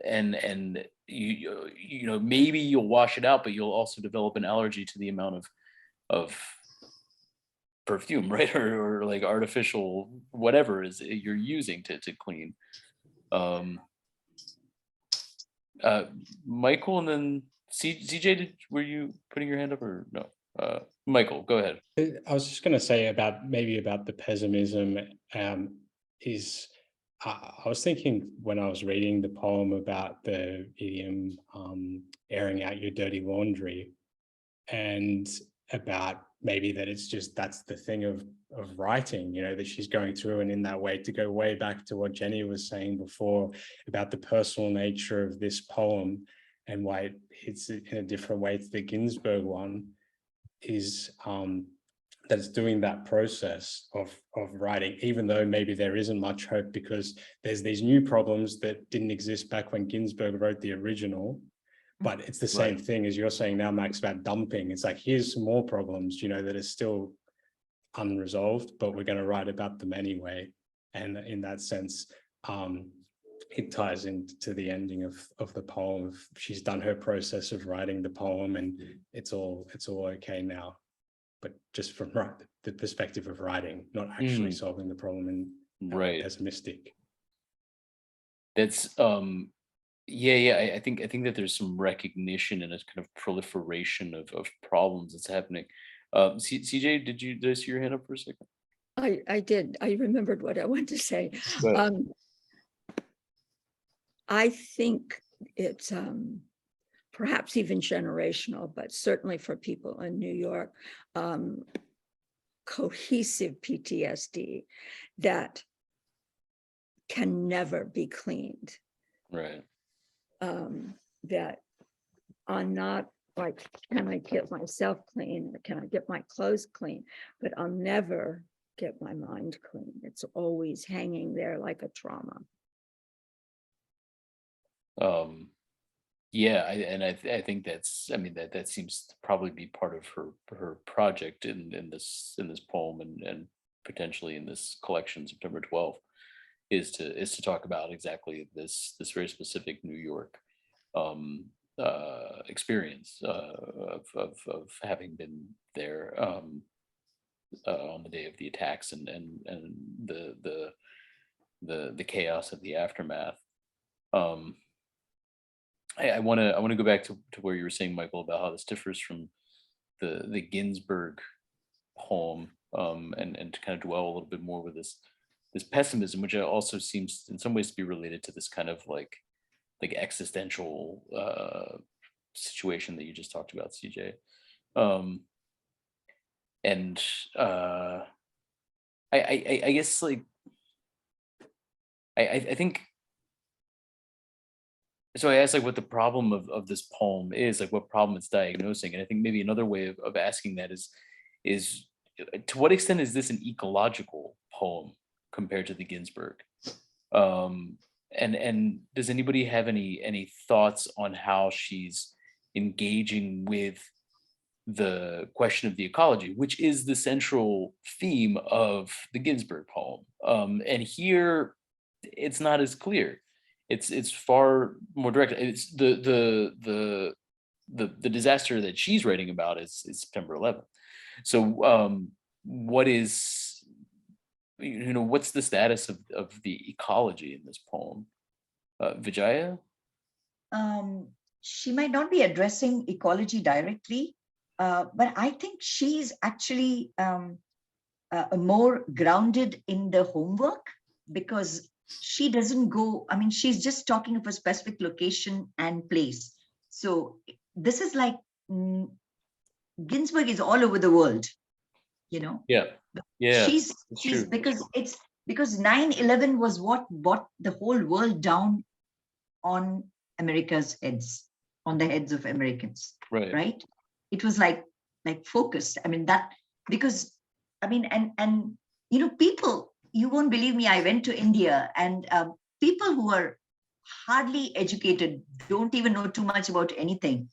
A: and you know, maybe you'll wash it out, but you'll also develop an allergy to the amount of perfume, right? Or like artificial whatever is you're using to clean. Michael, and then CJ, were you putting your hand up or no? Michael, go ahead.
M: I was just going to say about the pessimism is I was thinking when I was reading the poem about the idiom airing out your dirty laundry, and about maybe that it's just, that's the thing of writing, you know, that she's going through. And in that way, to go way back to what Jenny was saying before about the personal nature of this poem and why it hits it in a different way to the Ginsberg one, is that it's doing that process of writing, even though maybe there isn't much hope because there's these new problems that didn't exist back when Ginsberg wrote the original. But it's the same thing as you're saying now, Max, about dumping. It's like, here's some more problems, you know, that are still unresolved, but we're going to write about them anyway. And in that sense, it ties into the ending of the poem. She's done her process of writing the poem, and it's all okay now. But just from the perspective of writing, not actually solving the problem and pessimistic.
A: That's yeah. I think that there's some recognition and a kind of proliferation of problems that's happening. CJ, did I see your hand up for a second?
J: I did. I remembered what I wanted to say. I think it's perhaps even generational, but certainly for people in New York, cohesive PTSD that can never be cleaned.
A: Right.
J: That I'm not like, can I get myself clean? Or can I get my clothes clean? But I'll never get my mind clean. It's always hanging there like a trauma.
A: Yeah, I think that's, I mean, that seems to probably be part of her project in this poem and potentially in this collection, September 12th, is to talk about exactly this very specific New York experience of having been there on the day of the attacks and the chaos of the aftermath. I want to go back to where you were saying, Michael, about how this differs from the Ginsberg poem, and to kind of dwell a little bit more with this pessimism, which also seems in some ways to be related to this kind of like existential situation that you just talked about, CJ. And I guess like I think. So I asked like what the problem of this poem is, like what problem it's diagnosing. And I think maybe another way of asking that is to what extent is this an ecological poem compared to the Ginsberg? And does anybody have any thoughts on how she's engaging with the question of the ecology, which is the central theme of the Ginsberg poem? And here it's not as clear. It's far more direct. It's the disaster that she's writing about is September 11th. So what is, you know, what's the status of the ecology in this poem? Vijaya?
G: She might not be addressing ecology directly, but I think she's actually more grounded in the homework, because she doesn't go, I mean, she's just talking of a specific location and place. So this is like Ginsberg is all over the world, you know.
A: Yeah.
G: She's because 9/11 was what brought the whole world down on America's heads, on the heads of Americans. Right. It was like focused. I mean, that, because I mean, and you know, people, you won't believe me, I went to India, and people who are hardly educated, don't even know too much about anything,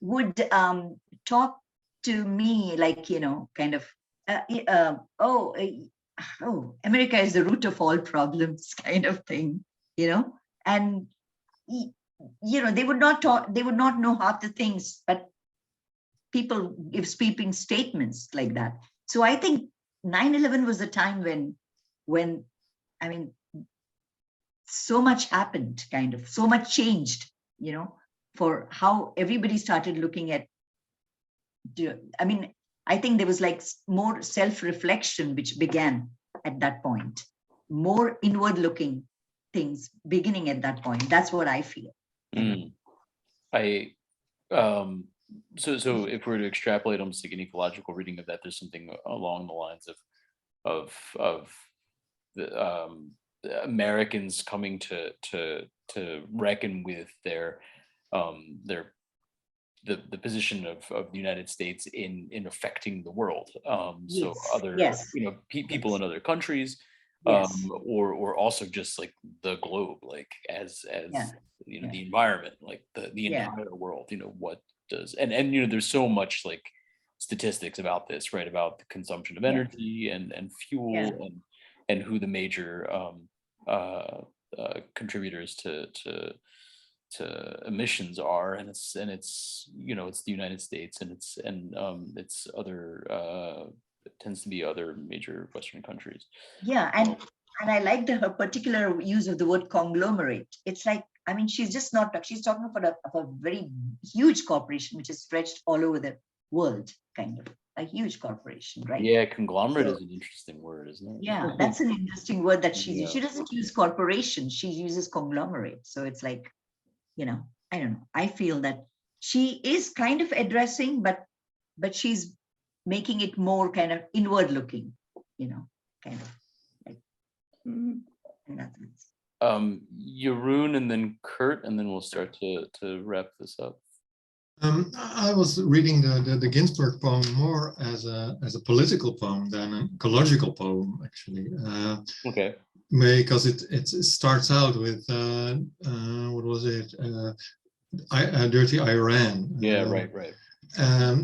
G: would talk to me like, you know, kind of, America is the root of all problems kind of thing, you know. And, you know, they would not know half the things, but people give sweeping statements like that. So I think 9/11 was the time when, I mean, so much happened, kind of, so much changed, you know, for how everybody started looking at, I mean, I think there was like more self-reflection, which began at that point, more inward looking things beginning at that point. That's what I feel.
A: So if we're to extrapolate almost like an ecological reading of that, there's something along the lines of the Americans coming to reckon with the position of the United States in affecting the world. So
G: Yes,
A: other
G: yes,
A: people in other countries,
G: yes,
A: or also just like the globe, like as
G: yeah, yeah.
A: the environment, like the
G: Yeah.
A: entire world. What does and there's so much like statistics about this, right? About the consumption of
G: Yeah.
A: energy and fuel
G: Yeah.
A: and who the major contributors to emissions are, and it's it's the United States, and it's other it tends to be other major Western countries.
G: Yeah, and I like her particular use of the word conglomerate. It's like, I mean, she's just not, she's talking about a very huge corporation which is stretched all over the world, kind of a huge corporation, right?
A: Yeah, conglomerate
G: So-
A: is an interesting word, isn't it?
G: Yeah, that's an interesting word that
A: Yeah.
G: she doesn't use corporation, she uses conglomerate. So it's like, I don't know. I feel that she is kind of addressing, but she's making it more kind of inward looking, kind of like
J: Mhm.
G: in that sense.
A: Jeroen and then Kurt, and then we'll start to wrap this up.
K: I was reading the Ginsberg poem more as a political poem than an ecological poem, actually.
A: Okay.
K: Because it starts out with what was it? Dirty Iran.
A: Yeah, right.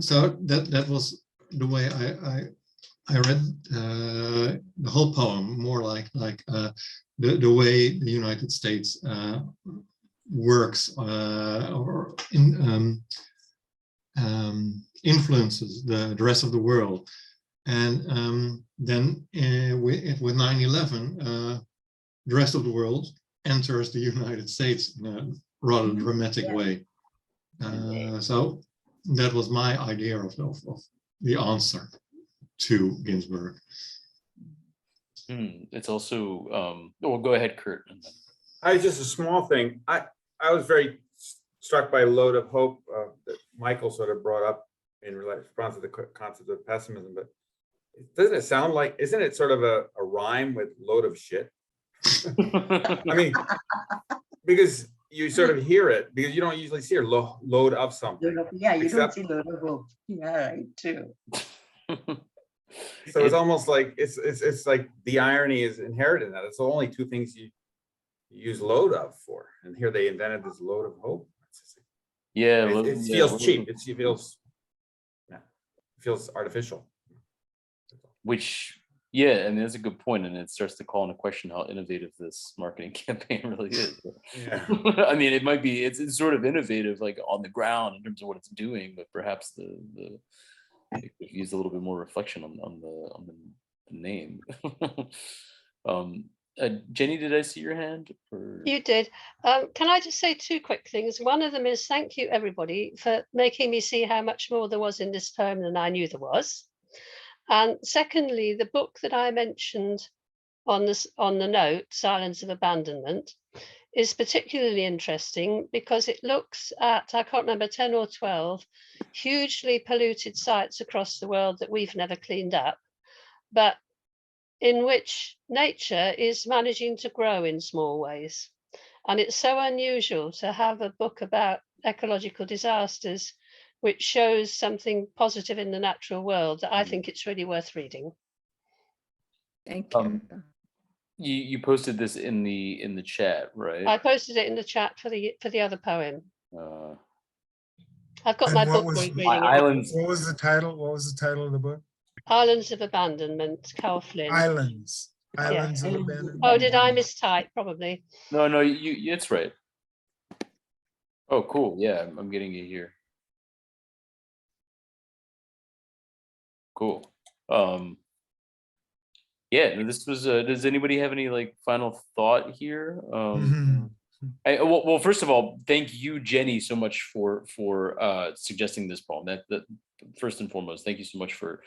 K: So that was the way I read the whole poem, more like the way the United States works or influences the rest of the world. And then with 9/11, the rest of the world enters the United States in a rather dramatic way. So that was my idea of the answer to Ginsberg.
A: It's also well, go ahead, Kurt.
H: Just a small thing. I was very struck by a load of hope that Michael sort of brought up in response to the concept of pessimism, but doesn't it sound like, isn't it sort of a rhyme with load of shit? I mean, because you sort of hear it, because you don't usually see a load of something.
G: Yeah, you
H: Except-
G: don't see load of hope. Yeah, right, too.
H: So it's almost like it's like the irony is inherent in that. It's the only two things you use load of for, and here they invented this load of hope.
A: Yeah,
H: it feels cheap. It feels artificial.
A: Which, yeah, I mean, that's a good point, and it starts to call into question how innovative this marketing campaign really is.
H: Yeah.
A: I mean, it might be, it's sort of innovative, like on the ground in terms of what it's doing, but perhaps it could use a little bit more reflection on the name. Jenny, did I see your hand? Or...
C: You did. Can I just say two quick things? One of them is thank you, everybody, for making me see how much more there was in this poem than I knew there was. And secondly, the book that I mentioned on the note, Silence of Abandonment, is particularly interesting because it looks at, I can't remember, 10 or 12 hugely polluted sites across the world that we've never cleaned up, but in which nature is managing to grow in small ways. And it's so unusual to have a book about ecological disasters which shows something positive in the natural world that I think it's really worth reading.
J: Thank you.
A: You posted this in the chat, right?
C: I posted it in the chat for the other poem. I've got
B: And
C: my
B: what
C: book
B: was-
C: reading
A: Islands.
B: What was the title? What was the title of the book?
C: Islands of Abandonment, Carl Flynn.
B: Islands. Islands of Abandonment.
C: Oh, did I mistype? Probably.
A: No, it's right. Oh, cool. Yeah, I'm getting it here. Cool. Yeah, no, this was. Does anybody have any like final thought here? Well, first of all, thank you, Jenny, so much for suggesting this poem. That first and foremost, thank you so much for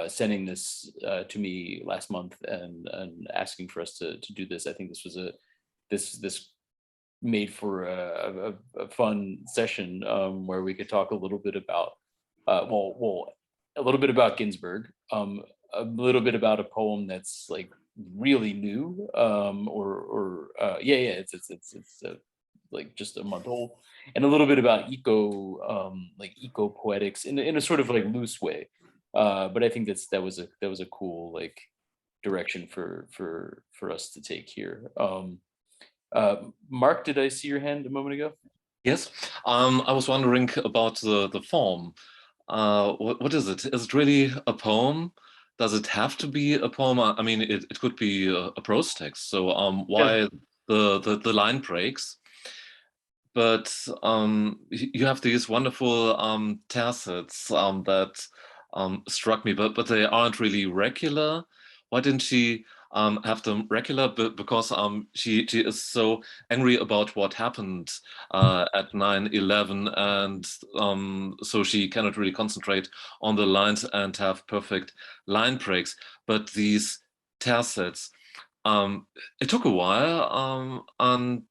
A: sending this to me last month and asking for us to do this. I think this was this made for a fun session where we could talk a little bit about, well, a little bit about Ginsberg, a little bit about a poem that's like really new, yeah, it's like just a month old, and a little bit about eco poetics in a sort of like loose way. But I think that was a cool like direction for us to take here. Mark, did I see your hand a moment ago?
F: Yes, I was wondering about the form. What is it? Is it really a poem? Does it have to be a poem? I mean, it could be a prose text. So why the line breaks? But you have these wonderful tercets that struck me, but they aren't really regular. Why didn't she have them regular? Because she is so angry about what happened at 9/11, and so she cannot really concentrate on the lines and have perfect line breaks. But these tercets, it took a while until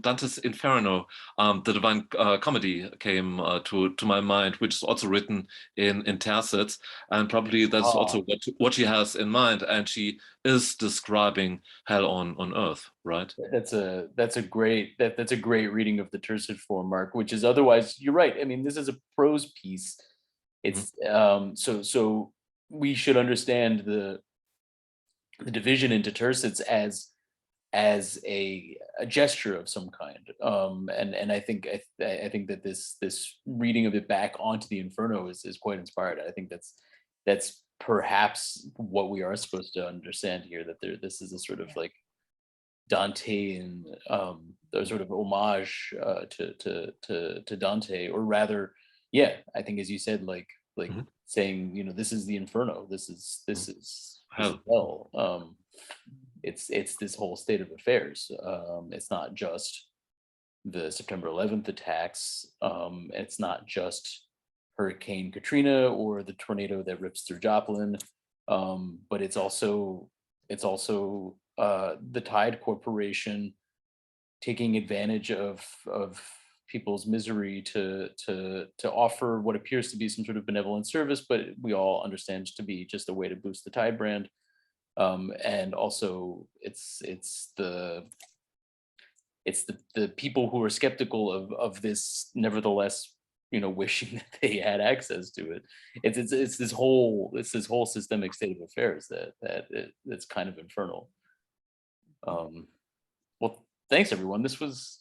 F: Dante's Inferno, the Divine Comedy, came to my mind, which is also written in tercets, and probably that's also what she has in mind, and she is describing hell on earth, right?
A: That's a great reading of the tercet form, Mark, which is otherwise, you're right. I mean, this is a prose piece. It's so we should understand the division into tercets as a gesture of some kind, and I think that this reading of it back onto the Inferno is quite inspired. I think that's perhaps what we are supposed to understand here, that this is a sort of like Dantean, a sort of homage to Dante, or rather, yeah, I think, as you said, like saying, you know, this is the Inferno, this is hell. It's this whole state of affairs. It's not just the September 11th attacks. It's not just Hurricane Katrina or the tornado that rips through Joplin, but it's also the Tide Corporation taking advantage of people's misery to offer what appears to be some sort of benevolent service, but we all understand to be just a way to boost the Tide brand. And also it's the people who are skeptical of this, nevertheless, you know, wishing that they had access to it. It's this whole systemic state of affairs that's kind of infernal. Well, thanks everyone. This was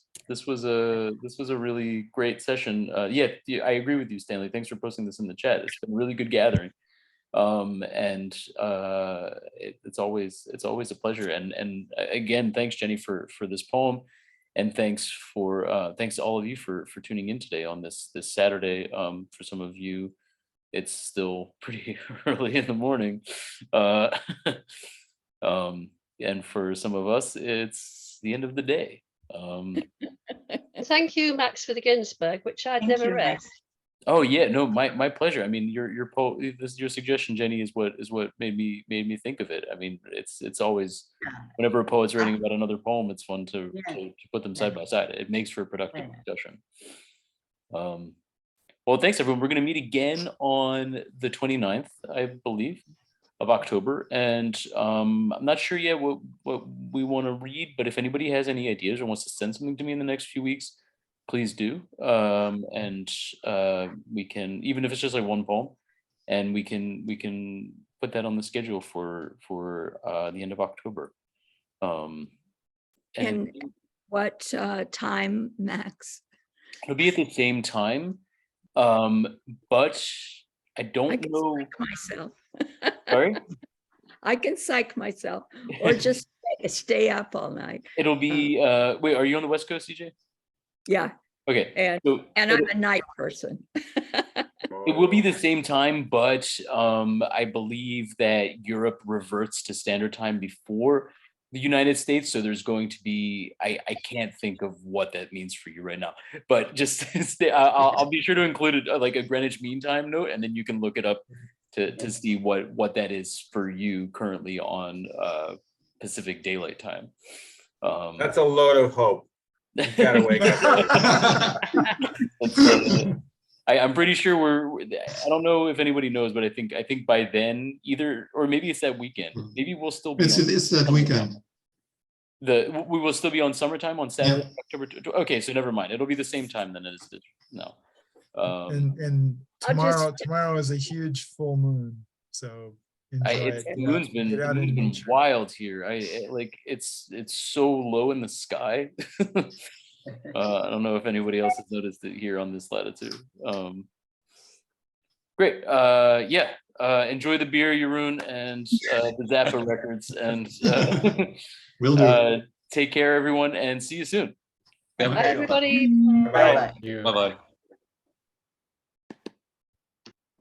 A: a really great session. Yeah, I agree with you, Stanley. Thanks for posting this in the chat. It's been a really good gathering. And it's always a pleasure, and again, thanks Jenny for this poem, and thanks to all of you for tuning in today on this Saturday. For some of you it's still pretty early in the morning, and for some of us it's the end of the day.
C: Thank you, Max, for the Ginsberg, which I'd never read.
G: Max.
A: Oh yeah, no, my pleasure. I mean, your suggestion, Jenny, is what made me think of it. I mean, it's always, whenever a poet's writing about another poem, it's fun to put them side by side. It makes for a productive discussion. Well, thanks everyone. We're going to meet again on the 29th, I believe, of October, and I'm not sure yet what we want to read, but if anybody has any ideas or wants to send something to me in the next few weeks, please do. And we can, even if it's just like one poem, and we can put that on the schedule for the end of October.
J: And what time, Max?
A: It'll be at the same time, but I don't know.
J: Myself.
A: Sorry?
J: I can psych myself, or just stay up all night.
A: It'll be, wait, are you on the West Coast, CJ?
J: Yeah.
A: Okay.
J: And I'm a night person.
A: It will be the same time, but I believe that Europe reverts to standard time before the United States. So there's going to be, I can't think of what that means for you right now, but just I'll be sure to include like a Greenwich Mean Time note, and then you can look it up to see what that is for you currently on Pacific Daylight Time.
H: That's a load of hope. You gotta wake up.
A: I'm pretty sure I don't know if anybody knows, but I think by then either, or maybe it's that weekend. Maybe we'll still be.
K: It's that weekend.
A: We will still be on summertime on Saturday, October. Okay, so never mind. It'll be the same time then as no.
B: And tomorrow is a huge full moon, so enjoy it.
A: The moon's been wild here. It's so low in the sky. I don't know if anybody else has noticed it here on this latitude. Great. Enjoy the beer, Jeroen, and the Zappa records, and
K: Will do.
A: take care, everyone, and see you soon.
C: Bye, everybody.
H: Bye.
F: Bye-bye.